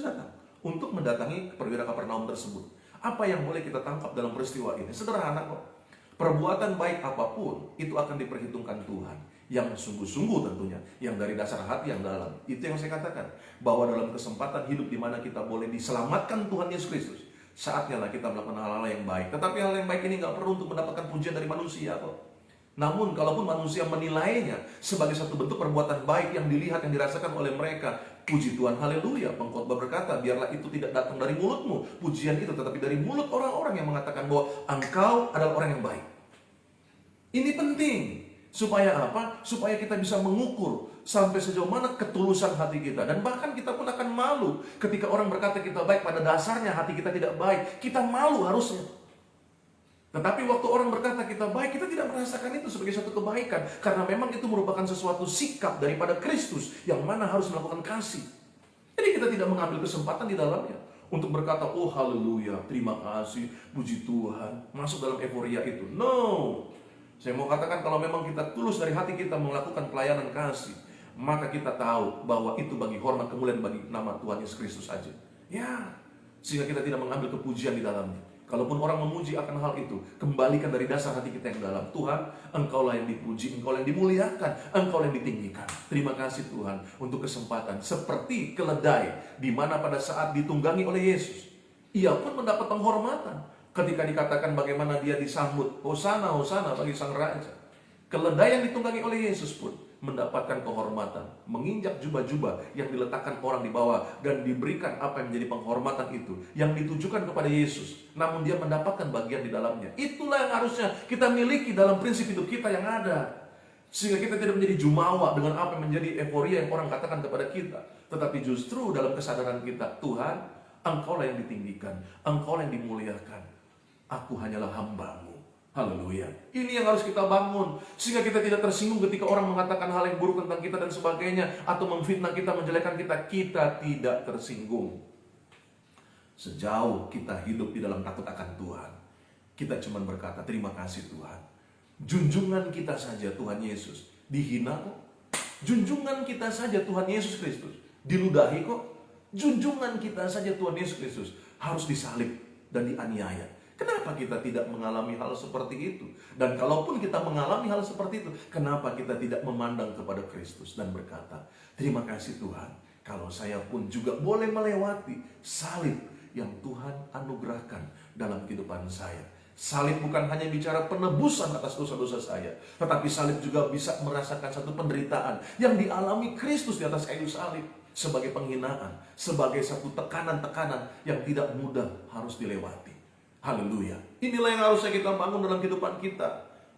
datang untuk mendatangi perwira Kapernaum tersebut. Apa yang boleh kita tangkap dalam peristiwa ini? Sederhana kok. Perbuatan baik apapun itu akan diperhitungkan Tuhan, yang sungguh-sungguh tentunya, yang dari dasar hati yang dalam. Itu yang saya katakan, bahwa dalam kesempatan hidup di mana kita boleh diselamatkan Tuhan Yesus Kristus, saatnya lah kita melakukan hal-hal yang baik. Tetapi hal yang baik ini gak perlu untuk mendapatkan pujian dari manusia kok. Namun kalaupun manusia menilainya sebagai satu bentuk perbuatan baik yang dilihat, yang dirasakan oleh mereka, puji Tuhan, haleluya. Pengkhotbah berkata, biarlah itu tidak datang dari mulutmu, pujian itu, tetapi dari mulut orang-orang yang mengatakan bahwa engkau adalah orang yang baik. Ini penting. Supaya apa? Supaya kita bisa mengukur sampai sejauh mana ketulusan hati kita. Dan bahkan kita pun akan malu ketika orang berkata kita baik, pada dasarnya hati kita tidak baik. Kita malu harusnya. Tetapi waktu orang berkata kita baik, kita tidak merasakan itu sebagai suatu kebaikan. Karena memang itu merupakan sesuatu sikap daripada Kristus yang mana harus melakukan kasih. Jadi kita tidak mengambil kesempatan di dalamnya untuk berkata, oh haleluya, terima kasih, puji Tuhan, masuk dalam euforia itu. No. Saya mau katakan, kalau memang kita tulus dari hati kita melakukan pelayanan kasih, maka kita tahu bahwa itu bagi hormat kemuliaan bagi nama Tuhan Yesus Kristus saja. Ya, sehingga kita tidak mengambil kepujian di dalamnya. Kalaupun orang memuji akan hal itu, kembalikan dari dasar hati kita yang dalam. Tuhan, Engkaulah yang dipuji, Engkaulah yang dimuliakan, Engkaulah yang ditinggikan. Terima kasih Tuhan untuk kesempatan. Seperti keledai, di mana pada saat ditunggangi oleh Yesus, ia pun mendapat penghormatan. Ketika dikatakan bagaimana dia disambut, Hosana, Hosana bagi sang raja. Keledai yang ditunggangi oleh Yesus pun mendapatkan kehormatan, menginjak jubah-jubah yang diletakkan orang di bawah, dan diberikan apa yang menjadi penghormatan itu yang ditujukan kepada Yesus. Namun dia mendapatkan bagian di dalamnya. Itulah yang harusnya kita miliki dalam prinsip hidup kita yang ada, sehingga kita tidak menjadi jumawa dengan apa yang menjadi euforia yang orang katakan kepada kita. Tetapi justru dalam kesadaran kita, Tuhan, Engkaulah yang ditinggikan, Engkaulah yang dimuliakan. Aku hanyalah hamba-Mu. Haleluya. Ini yang harus kita bangun, sehingga kita tidak tersinggung ketika orang mengatakan hal yang buruk tentang kita dan sebagainya, atau memfitnah kita, menjelekkan kita. Kita tidak tersinggung sejauh kita hidup di dalam takut akan Tuhan. Kita cuma berkata, terima kasih Tuhan. Junjungan kita saja Tuhan Yesus dihina kok. Junjungan kita saja Tuhan Yesus Kristus diludahi kok. Junjungan kita saja Tuhan Yesus Kristus harus disalib dan dianiaya. Kenapa kita tidak mengalami hal seperti itu? Dan kalaupun kita mengalami hal seperti itu, kenapa kita tidak memandang kepada Kristus dan berkata, terima kasih Tuhan, kalau saya pun juga boleh melewati salib yang Tuhan anugerahkan dalam kehidupan saya. Salib bukan hanya bicara penebusan atas dosa-dosa saya, tetapi salib juga bisa merasakan satu penderitaan yang dialami Kristus di atas kayu salib sebagai penghinaan, sebagai satu tekanan-tekanan yang tidak mudah harus dilewati. Haleluya. Inilah yang harusnya kita bangun dalam kehidupan kita.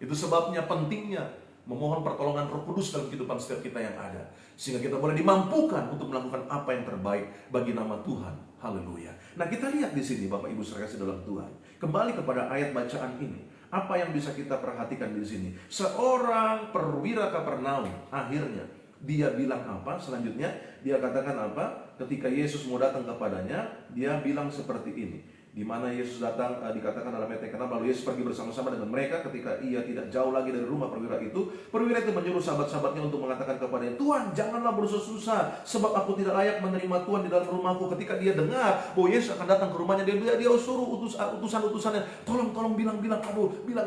Itu sebabnya pentingnya memohon pertolongan Roh Kudus dalam kehidupan setiap kita yang ada, sehingga kita boleh dimampukan untuk melakukan apa yang terbaik bagi nama Tuhan. Haleluya. Nah, kita lihat di sini Bapak Ibu saudara kasih dalam Tuhan. Kembali kepada ayat bacaan ini. Apa yang bisa kita perhatikan di sini? Seorang perwira Kapernaum, akhirnya dia bilang apa? Selanjutnya dia katakan apa? Ketika Yesus mau datang kepadanya, dia bilang seperti ini. Di mana Yesus datang, dikatakan dalam ayat yang ke-6, lalu Yesus pergi bersama-sama dengan mereka. Ketika ia tidak jauh lagi dari rumah perwira itu menyuruh sahabat-sahabatnya untuk mengatakan kepadanya, Tuhan, janganlah bersusah-susah, sebab aku tidak layak menerima Tuhan di dalam rumahku. Ketika dia dengar bahwa Yesus akan datang ke rumahnya, dia suruh utusan-utusannya, tolong bilang, bilang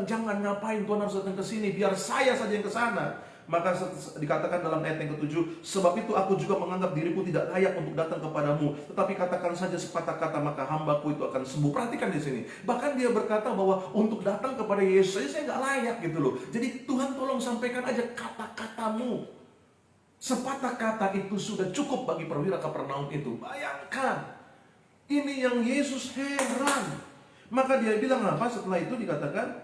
jangan, ngapain Tuhan harus datang ke sini, biar saya saja yang ke sana. Maka dikatakan dalam ayat yang ke-7, sebab itu aku juga menganggap diriku tidak layak untuk datang kepadamu, tetapi katakan saja sepatah kata maka hambaku itu akan sembuh. Perhatikan di sini, bahkan dia berkata bahwa untuk datang kepada Yesus saya nggak layak gitu loh. Jadi Tuhan tolong sampaikan aja kata-katamu. Sepatah kata itu sudah cukup bagi perwira Kapernaum itu. Bayangkan, ini yang Yesus heran. Maka dia bilang apa setelah itu? Dikatakan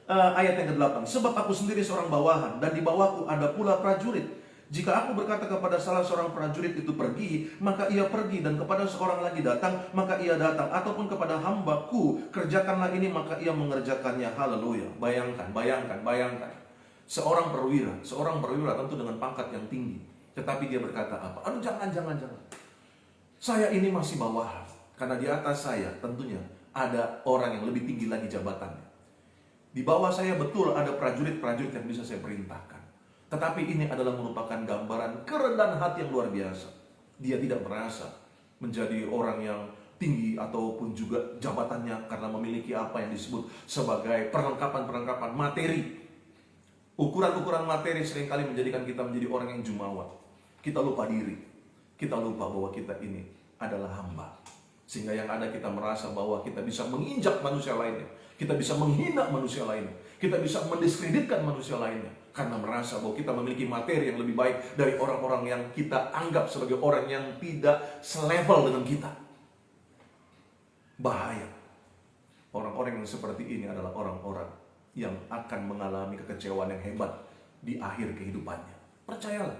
ayat yang ke-8, sebab aku sendiri seorang bawahan, dan di bawahku ada pula prajurit. Jika aku berkata kepada salah seorang prajurit itu pergi, maka ia pergi, dan kepada seorang lagi datang, maka ia datang. Ataupun kepada hambaku, kerjakanlah ini, maka ia mengerjakannya. Haleluya. Bayangkan. Seorang perwira tentu dengan pangkat yang tinggi, tetapi dia berkata apa? Aduh, jangan. Saya ini masih bawahan, karena di atas saya tentunya ada orang yang lebih tinggi lagi jabatannya. Di bawah saya betul ada prajurit-prajurit yang bisa saya perintahkan. Tetapi ini adalah merupakan gambaran kerendahan hati yang luar biasa. Dia tidak merasa menjadi orang yang tinggi ataupun juga jabatannya karena memiliki apa yang disebut sebagai perlengkapan-perlengkapan materi. Ukuran-ukuran materi seringkali menjadikan kita menjadi orang yang jumawa. Kita lupa diri. Kita lupa bahwa kita ini adalah hamba. Sehingga yang ada kita merasa bahwa kita bisa menginjak manusia lainnya. Kita bisa menghina manusia lainnya. Kita bisa mendiskreditkan manusia lainnya. Karena merasa bahwa kita memiliki materi yang lebih baik dari orang-orang yang kita anggap sebagai orang yang tidak selevel dengan kita. Bahaya. Orang-orang yang seperti ini adalah orang-orang yang akan mengalami kekecewaan yang hebat di akhir kehidupannya. Percayalah.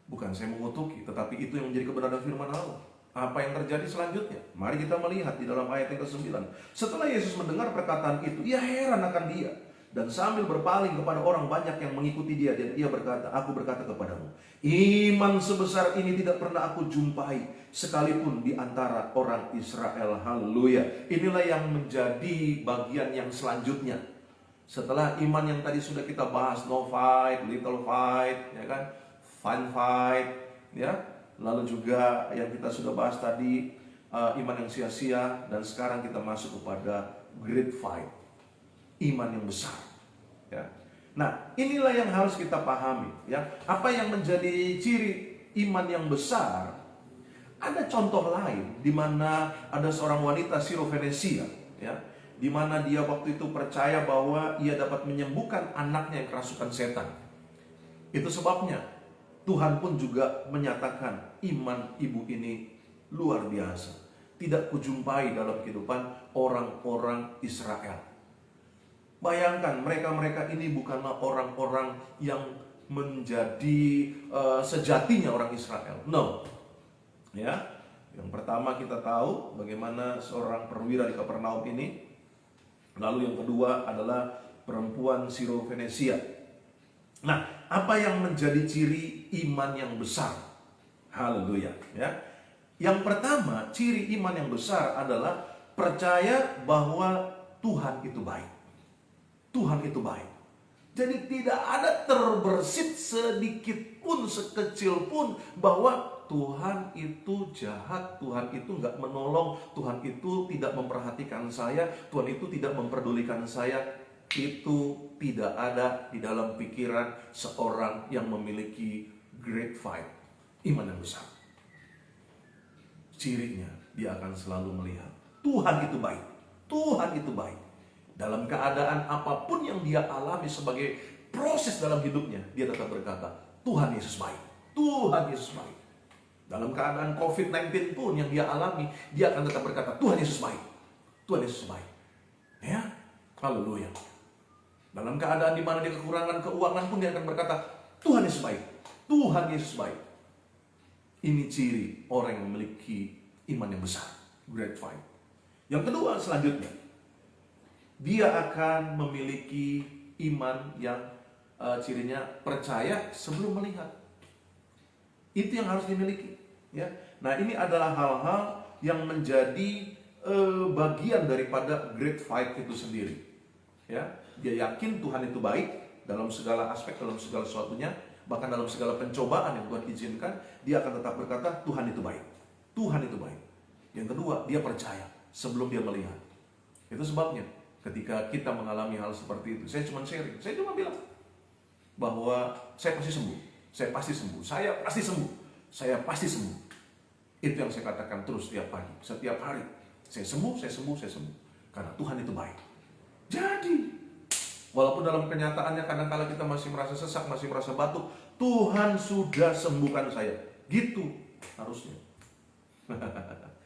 Bukan saya mengutuki, tetapi itu yang menjadi kebenaran firman Allah. Apa yang terjadi selanjutnya? Mari kita melihat di dalam ayat yang ke-9. Setelah Yesus mendengar perkataan itu, ia heran akan dia. Dan sambil berpaling kepada orang banyak yang mengikuti dia, dan ia berkata, aku berkata kepadamu, iman sebesar ini tidak pernah aku jumpai, sekalipun di antara orang Israel. Haleluya. Inilah yang menjadi bagian yang selanjutnya. Setelah iman yang tadi sudah kita bahas, no fight, little fight, ya kan, fun fight, ya. Lalu juga yang kita sudah bahas tadi, iman yang sia-sia. Dan sekarang kita masuk kepada great fight, iman yang besar, ya. Nah, inilah yang harus kita pahami, ya. Apa yang menjadi ciri iman yang besar? Ada contoh lain di mana ada seorang wanita Sirofenesia, ya, di mana dia waktu itu percaya bahwa ia dapat menyembuhkan anaknya yang kerasukan setan. Itu sebabnya Tuhan pun juga menyatakan iman ibu ini luar biasa. Tidak kujumpai dalam kehidupan orang-orang Israel. Bayangkan, mereka-mereka ini bukanlah orang-orang yang menjadi sejatinya orang Israel. No. Ya. Yang pertama kita tahu bagaimana seorang perwira di Kapernaum ini. Lalu yang kedua adalah perempuan Sirofenesia. Nah, apa yang menjadi ciri iman yang besar? Haleluya, ya. Yang pertama, ciri iman yang besar adalah percaya bahwa Tuhan itu baik. Tuhan itu baik. Jadi tidak ada terbersit sedikit pun, sekecil pun bahwa Tuhan itu jahat, Tuhan itu nggak menolong, Tuhan itu tidak memperhatikan saya, Tuhan itu tidak memperdulikan saya. Itu tidak ada di dalam pikiran seorang yang memiliki great fight, iman yang besar. Cirinya, dia akan selalu melihat Tuhan itu baik, Tuhan itu baik. Dalam keadaan apapun yang dia alami sebagai proses dalam hidupnya, dia tetap berkata, Tuhan Yesus baik, Tuhan Yesus baik. Dalam keadaan COVID-19 pun yang dia alami, dia akan tetap berkata, Tuhan Yesus baik, Tuhan Yesus baik. Ya, haleluya. Dalam keadaan di mana dia kekurangan keuangan pun dia akan berkata, Tuhan Yesus baik, Tuhan Yesus baik. Ini ciri orang yang memiliki iman yang besar, great fight. Yang kedua selanjutnya, dia akan memiliki iman yang cirinya percaya sebelum melihat. Itu yang harus dimiliki. Ya. Nah, ini adalah hal-hal yang menjadi bagian daripada great fight itu sendiri. Ya, dia yakin Tuhan itu baik dalam segala aspek, dalam segala sesuatunya, bahkan dalam segala pencobaan yang Tuhan izinkan, dia akan tetap berkata Tuhan itu baik, Tuhan itu baik. Yang kedua, dia percaya sebelum dia melihat. Itu sebabnya ketika kita mengalami hal seperti itu, saya cuma sharing, saya cuma bilang bahwa saya pasti sembuh, saya pasti sembuh, saya pasti sembuh, saya pasti sembuh. Itu yang saya katakan terus setiap pagi, setiap hari. Saya sembuh, saya sembuh, saya sembuh. Karena Tuhan itu baik. Jadi, walaupun dalam kenyataannya kadang-kala kita masih merasa sesak, masih merasa batuk, Tuhan sudah sembuhkan saya. Gitu harusnya.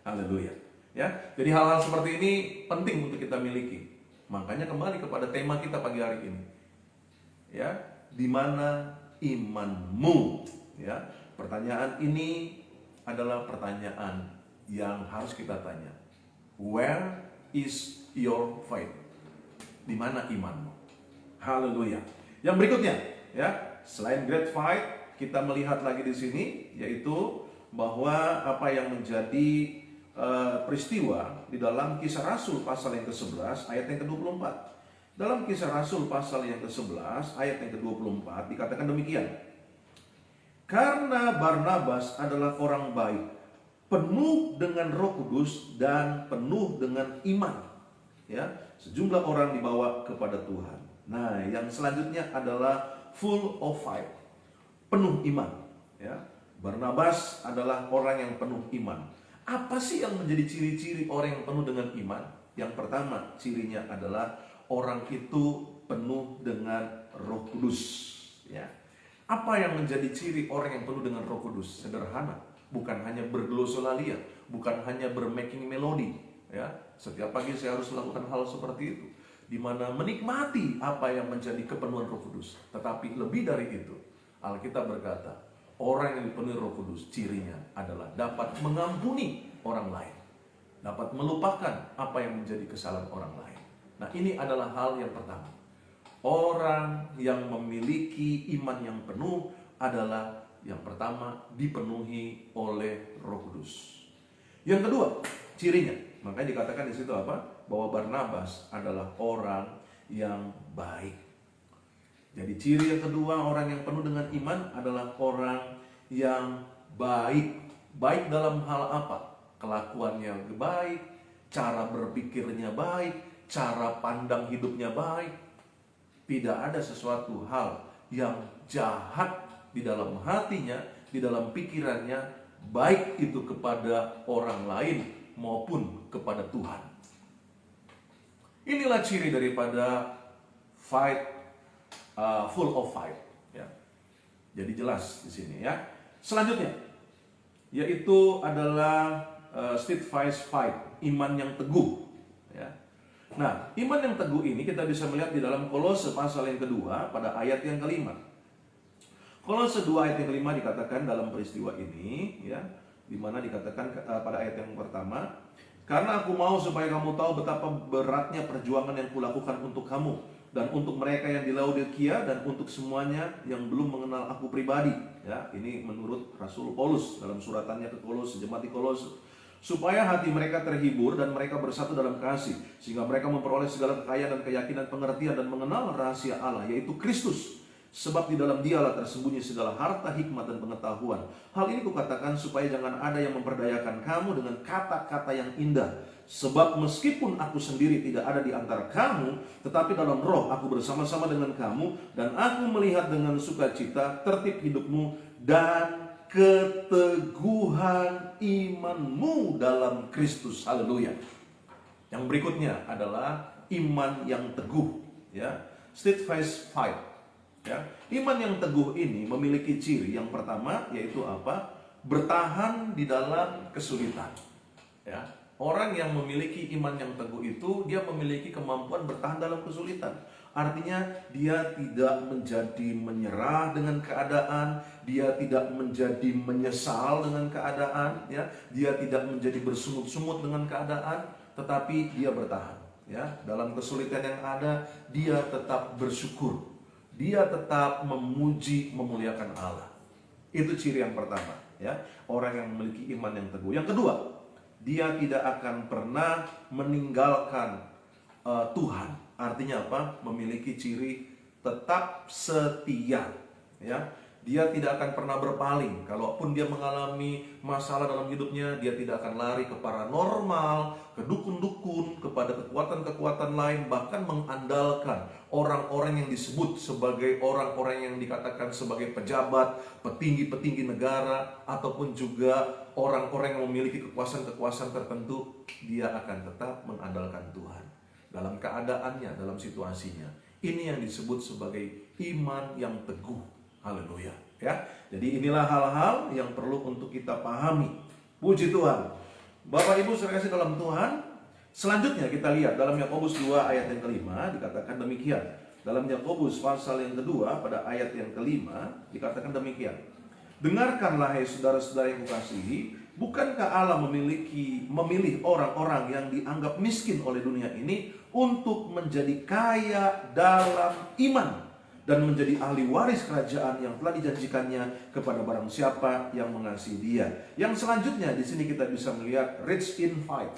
Haleluya. Ya, jadi hal-hal seperti ini penting untuk kita miliki. Makanya kembali kepada tema kita pagi hari ini. Ya, di mana imanmu? Ya, pertanyaan ini adalah pertanyaan yang harus kita tanya. Where is your faith? Di mana imanmu? Haleluya. Yang berikutnya, ya, selain great fight, kita melihat lagi di sini, yaitu bahwa apa yang menjadi peristiwa di dalam Kisah Rasul pasal yang ke-11 ayat yang ke-24. Dalam Kisah Rasul pasal yang ke-11 ayat yang ke-24 dikatakan demikian. Karena Barnabas adalah orang baik, penuh dengan Roh Kudus dan penuh dengan iman. Ya, sejumlah orang dibawa kepada Tuhan. Nah, yang selanjutnya adalah full of faith, penuh iman. Ya, Barnabas adalah orang yang penuh iman. Apa sih yang menjadi ciri-ciri orang yang penuh dengan iman? Yang pertama, cirinya adalah orang itu penuh dengan Roh Kudus. Ya. Apa yang menjadi ciri orang yang penuh dengan Roh Kudus? Sederhana, bukan hanya berglosolalia, bukan hanya bermaking melodi. Ya, setiap pagi saya harus melakukan hal seperti itu, di mana menikmati apa yang menjadi kepenuhan Roh Kudus. Tetapi lebih dari itu, Alkitab berkata, orang yang dipenuhi Roh Kudus cirinya adalah dapat mengampuni orang lain, dapat melupakan apa yang menjadi kesalahan orang lain. Nah, ini adalah hal yang pertama. Orang yang memiliki iman yang penuh adalah yang pertama dipenuhi oleh Roh Kudus. Yang kedua, cirinya, makanya dikatakan di situ apa? Bahwa Barnabas adalah orang yang baik. Jadi ciri yang kedua orang yang penuh dengan iman adalah orang yang baik. Baik dalam hal apa? Kelakuannya baik, cara berpikirnya baik, cara pandang hidupnya baik. Tidak ada sesuatu hal yang jahat di dalam hatinya, di dalam pikirannya, baik itu kepada orang lain maupun kepada Tuhan. Inilah ciri daripada fight, full of fight. Ya. Jadi jelas di sini ya. Selanjutnya, yaitu adalah steadfast fight, iman yang teguh. Ya. Nah, iman yang teguh ini kita bisa melihat di dalam Kolose pasal yang kedua pada ayat yang kelima. Kolose 2 ayat yang kelima dikatakan dalam peristiwa ini, ya, di mana dikatakan pada ayat yang pertama, karena aku mau supaya kamu tahu betapa beratnya perjuangan yang kulakukan untuk kamu dan untuk mereka yang di Laodikia dan untuk semuanya yang belum mengenal aku pribadi. Ya, ini menurut Rasul Paulus dalam suratannya ke Kolose, jemaat di Kolose. supaya hati mereka terhibur dan mereka bersatu dalam kasih, sehingga mereka memperoleh segala kekayaan dan keyakinan, pengertian dan mengenal rahasia Allah, yaitu Kristus. Sebab di dalam Dialah tersembunyi segala harta, hikmat dan pengetahuan. Hal ini kukatakan supaya jangan ada yang memperdayakan kamu dengan kata-kata yang indah. Sebab meskipun aku sendiri tidak ada di antara kamu, tetapi dalam roh aku bersama-sama dengan kamu, dan aku melihat dengan sukacita tertib hidupmu dan keteguhan imanmu dalam Kristus. Haleluya. Yang berikutnya adalah iman yang teguh, ya. Steadfast fight, ya. Iman yang teguh ini memiliki ciri yang pertama, yaitu apa? Bertahan di dalam kesulitan, ya. Orang yang memiliki iman yang teguh itu, dia memiliki kemampuan bertahan dalam kesulitan. Artinya dia tidak menjadi menyerah dengan keadaan, dia tidak menjadi menyesal dengan keadaan, ya. Dia tidak menjadi bersungut-sungut dengan keadaan, tetapi dia bertahan, ya. Dalam kesulitan yang ada, dia tetap bersyukur. Dia tetap memuji, memuliakan Allah. Itu ciri yang pertama, ya. Orang yang memiliki iman yang teguh. Yang kedua, dia tidak akan pernah meninggalkan Tuhan. Artinya apa? Memiliki ciri tetap setia, ya. Dia tidak akan pernah berpaling. Kalaupun dia mengalami masalah dalam hidupnya, dia tidak akan lari ke paranormal, ke dukun-dukun, kepada kekuatan-kekuatan lain, bahkan mengandalkan orang-orang yang disebut sebagai orang-orang yang dikatakan sebagai pejabat, petinggi-petinggi negara, ataupun juga orang-orang yang memiliki kekuasaan-kekuasaan tertentu. Dia akan tetap mengandalkan Tuhan dalam keadaannya, dalam situasinya. Ini yang disebut sebagai iman yang teguh. Haleluya, ya. Jadi inilah hal-hal yang perlu untuk kita pahami. Puji Tuhan. Bapak Ibu saudara kasih dalam Tuhan, selanjutnya kita lihat dalam Yakobus 2 ayat yang kelima dikatakan demikian. Dalam Yakobus pasal yang kedua pada ayat yang kelima dikatakan demikian. Dengarkanlah hai saudara-saudara yang kukasihi, bukankah Allah memilih orang-orang yang dianggap miskin oleh dunia ini untuk menjadi kaya dalam iman dan menjadi ahli waris kerajaan yang telah dijanjikannya kepada barang siapa yang mengasihi Dia. Yang selanjutnya di sini kita bisa melihat rich in faith,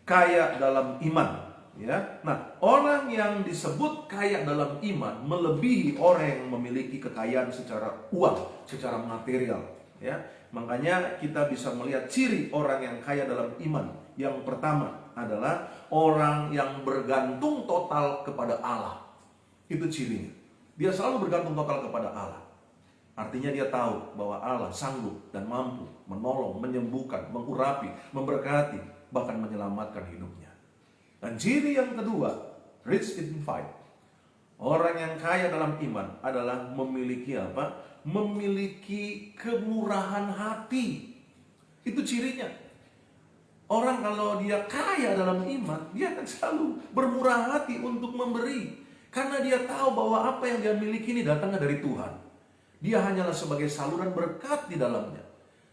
kaya dalam iman, ya. Nah, orang yang disebut kaya dalam iman melebihi orang yang memiliki kekayaan secara uang, secara material, ya. Makanya kita bisa melihat ciri orang yang kaya dalam iman. Yang pertama adalah orang yang bergantung total kepada Allah. Itu cirinya. Dia selalu bergantung total kepada Allah. Artinya dia tahu bahwa Allah sanggup dan mampu menolong, menyembuhkan, mengurapi, memberkati, bahkan menyelamatkan hidupnya. Dan ciri yang kedua, rich in faith. Orang yang kaya dalam iman adalah memiliki apa? Memiliki kemurahan hati. Itu cirinya. Orang kalau dia kaya dalam iman, dia akan selalu bermurah hati untuk memberi. Karena dia tahu bahwa apa yang dia miliki ini datangnya dari Tuhan. Dia hanyalah sebagai saluran berkat di dalamnya.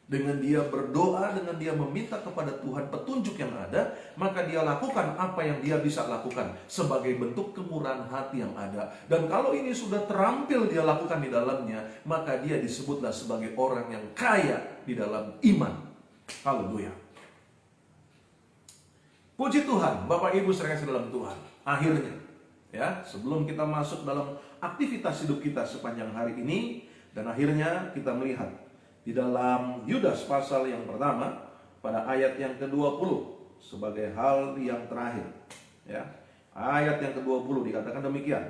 Dengan dia berdoa, dengan dia meminta kepada Tuhan petunjuk yang ada, maka dia lakukan apa yang dia bisa lakukan sebagai bentuk kemurahan hati yang ada. Dan kalau ini sudah terampil dia lakukan di dalamnya, maka dia disebutlah sebagai orang yang kaya di dalam iman. Haleluya. Puji Tuhan, Bapak Ibu saudara dalam Tuhan. Akhirnya, ya, sebelum kita masuk dalam aktivitas hidup kita sepanjang hari ini, dan akhirnya kita melihat di dalam Yudas pasal yang pertama pada ayat yang ke-20 sebagai hal yang terakhir, ya. Ayat yang ke-20 dikatakan demikian.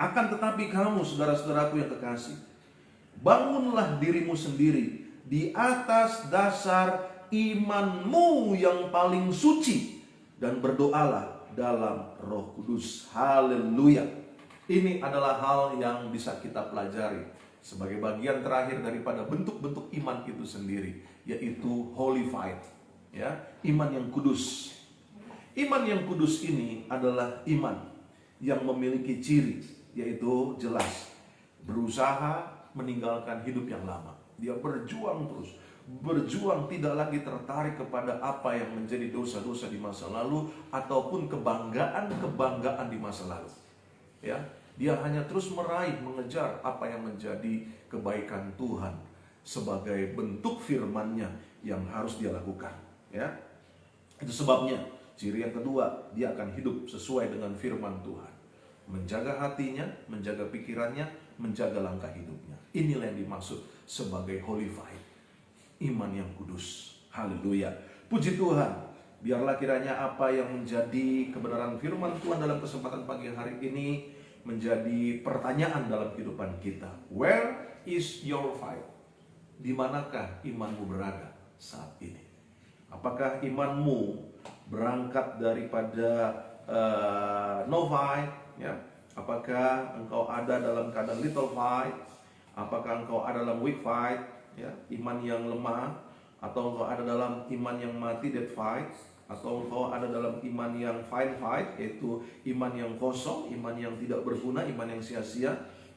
Akan tetapi kamu saudara-saudaraku yang kekasih, bangunlah dirimu sendiri di atas dasar imanmu yang paling suci dan berdoalah dalam Roh Kudus. Haleluya. Ini adalah hal yang bisa kita pelajari sebagai bagian terakhir daripada bentuk-bentuk iman itu sendiri, yaitu holy faith, ya, iman yang kudus. Iman yang kudus ini adalah iman yang memiliki ciri, yaitu jelas berusaha meninggalkan hidup yang lama. Dia berjuang terus, berjuang tidak lagi tertarik kepada apa yang menjadi dosa-dosa di masa lalu ataupun kebanggaan di masa lalu, ya. Dia hanya terus meraih, mengejar apa yang menjadi kebaikan Tuhan sebagai bentuk firman-Nya yang harus dia lakukan. Ya, itu sebabnya ciri yang kedua, dia akan hidup sesuai dengan firman Tuhan. Menjaga hatinya, menjaga pikirannya, menjaga langkah hidupnya. Inilah yang dimaksud sebagai holy fight, iman yang kudus. Haleluya. Puji Tuhan. Biarlah kiranya apa yang menjadi kebenaran firman Tuhan dalam kesempatan pagi hari ini menjadi pertanyaan dalam kehidupan kita. Where is your fight? Di manakah imanmu berada saat ini? Apakah imanmu berangkat daripada no fight? Ya. Apakah engkau ada dalam keadaan little fight? Apakah engkau ada dalam weak fight? Ya. Iman yang lemah? Atau engkau ada dalam iman yang mati, dead fight? Atau engkau ada dalam iman yang fine fight, yaitu iman yang kosong, iman yang tidak berguna, iman yang sia-sia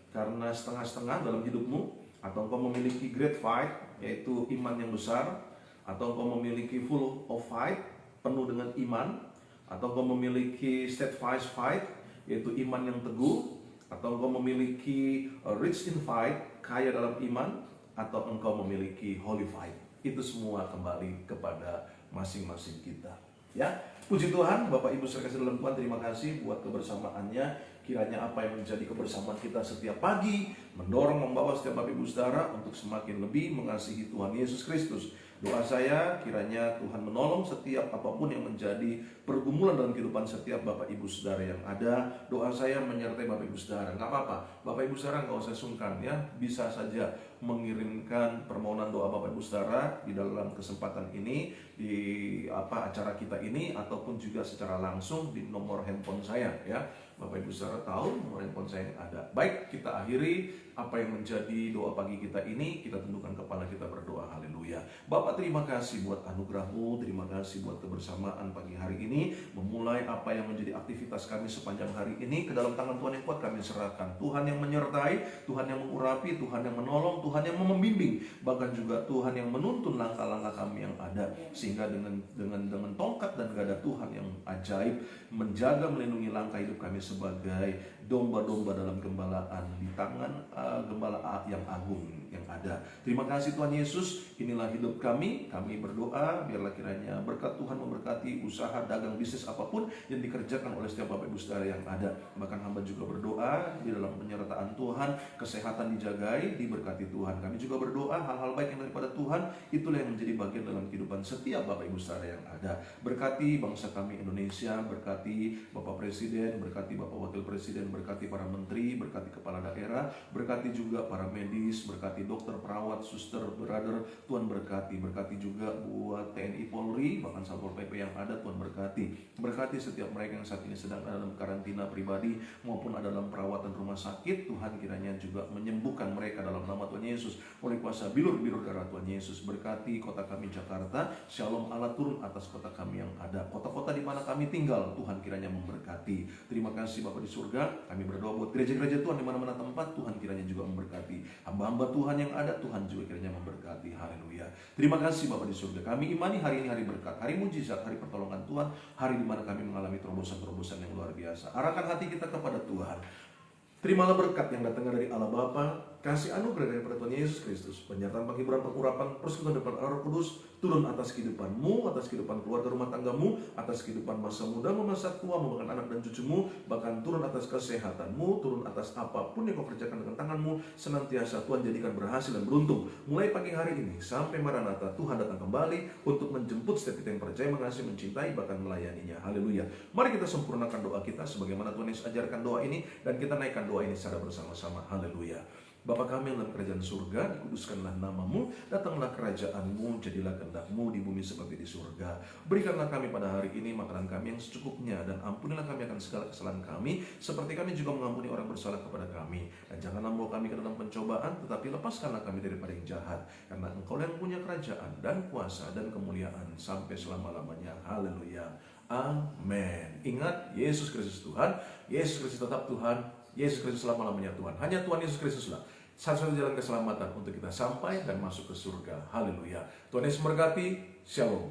karena setengah-setengah dalam hidupmu? Atau engkau memiliki great fight, yaitu iman yang besar? Atau engkau memiliki full of fight, penuh dengan iman? Atau engkau memiliki steadfast fight, yaitu iman yang teguh? Atau engkau memiliki rich in fight, kaya dalam iman? Atau engkau memiliki holy fight? Itu semua kembali kepada masing-masing kita. Ya, puji Tuhan, Bapak Ibu saudara kasih dalam Tuhan, terima kasih buat kebersamaannya. Kiranya apa yang menjadi kebersamaan kita setiap pagi mendorong, membawa setiap Bapak Ibu saudara untuk semakin lebih mengasihi Tuhan Yesus Kristus. Doa saya kiranya Tuhan menolong setiap apapun yang menjadi pergumulan dalam kehidupan setiap Bapak Ibu saudara yang ada. Doa saya menyertai Bapak Ibu saudara. Nggak apa-apa, Bapak Ibu saudara nggak usah sungkan ya. Bisa saja mengirimkan permohonan doa Bapak Ibu saudara di dalam kesempatan ini, di acara kita ini, ataupun juga secara langsung di nomor handphone saya ya. Bapak Ibu saudara tahu nomor handphone saya yang ada. Baik, kita akhiri apa yang menjadi doa pagi kita ini. Kita tundukkan kepala kita berdoa. Haleluya. Bapak, terima kasih buat anugerah-Mu, terima kasih buat kebersamaan pagi hari ini. Memulai apa yang menjadi aktivitas kami sepanjang hari ini ke dalam tangan Tuhan yang kuat kami serahkan. Tuhan yang menyertai, Tuhan yang mengurapi, Tuhan yang menolong, Tuhan yang membimbing, bahkan juga Tuhan yang menuntun langkah-langkah kami yang ada, sehingga dengan tongkat dan gada Tuhan yang ajaib menjaga, melindungi langkah hidup kami sebagai domba-domba dalam gembalaan di tangan gembala yang agung yang ada. Terima kasih Tuhan Yesus, inilah hidup kami berdoa biarlah kiranya berkat Tuhan memberkati usaha, dagang, bisnis apapun yang dikerjakan oleh setiap Bapak Ibu saudara yang ada. Bahkan hamba juga berdoa di dalam penyertaan Tuhan, kesehatan dijagai, diberkati Tuhan. Kami juga berdoa hal-hal baik yang daripada Tuhan, itulah yang menjadi bagian dalam kehidupan setiap Bapak Ibu saudara yang ada. Berkati bangsa kami Indonesia, berkati Bapak Presiden, berkati Bapak Wakil Presiden, berkati para menteri, berkati kepala daerah, berkati juga para medis, berkati dokter, perawat, suster, brother, Tuhan berkati juga buat TNI Polri, bahkan Satpol PP yang ada, Tuhan berkati setiap mereka yang saat ini sedang ada dalam karantina pribadi maupun ada dalam perawatan rumah sakit. Tuhan kiranya juga menyembuhkan mereka dalam nama Tuhan Yesus oleh kuasa bilur-bilur darah Tuhan Yesus. Berkati kota kami Jakarta, Shalom Allah turun atas kota kami yang ada, kota-kota di mana kami tinggal, Tuhan kiranya memberkati. Terima kasih Bapak di surga. Kami berdoa buat gereja-gereja Tuhan di mana-mana tempat, Tuhan kiranya juga memberkati. Hamba-hamba Tuhan yang ada, Tuhan juga kiranya memberkati. Haleluya. Terima kasih Bapak di surga. Kami imani hari ini hari berkat, hari mujizat, hari pertolongan Tuhan, hari di mana kami mengalami terobosan-terobosan yang luar biasa. Arahkan hati kita kepada Tuhan. Terimalah berkat yang datang dari Allah Bapa, kasih anugerah dari Tuhan Yesus Kristus, penyertaan, penghiburan, pengurapan, persekutuan depan Roh Kudus turun atas kehidupanmu, atas kehidupan keluarga rumah tanggamu, atas kehidupan masa mudamu, masa tuamu, bahkan anak dan cucumu, bahkan turun atas kesehatanmu, turun atas apapun yang kau kerjakan dengan tanganmu, senantiasa Tuhan jadikan berhasil dan beruntung. Mulai pagi hari ini sampai Maranatha, Tuhan datang kembali untuk menjemput setiap kita yang percaya, mengasihi, mencintai, bahkan melayaninya. Haleluya. Mari kita sempurnakan doa kita sebagaimana Tuhan Yesus ajarkan doa ini, dan kita naikkan doa ini secara bersama-sama. Haleluya. Bapa kami yang dalam kerajaan surga, dikuduskanlah namamu, datanglah kerajaanmu, jadilah kehendakmu di bumi seperti di surga. Berikanlah kami pada hari ini makanan kami yang secukupnya, dan ampunilah kami akan segala kesalahan kami, seperti kami juga mengampuni orang bersalah kepada kami. Dan janganlah membawa kami ke dalam pencobaan, tetapi lepaskanlah kami daripada yang jahat, karena Engkau yang punya kerajaan dan kuasa dan kemuliaan sampai selama-lamanya. Haleluya. Amin. Ingat, Yesus Kristus Tuhan, Yesus Kristus tetap Tuhan, Yesus Kristus selama-lamanya Tuhan. Hanya Tuhan Yesus Kristuslah satu-satunya jalan keselamatan untuk kita sampai dan masuk ke surga. Haleluya. Tuhan Yesus memberkati. Shalom.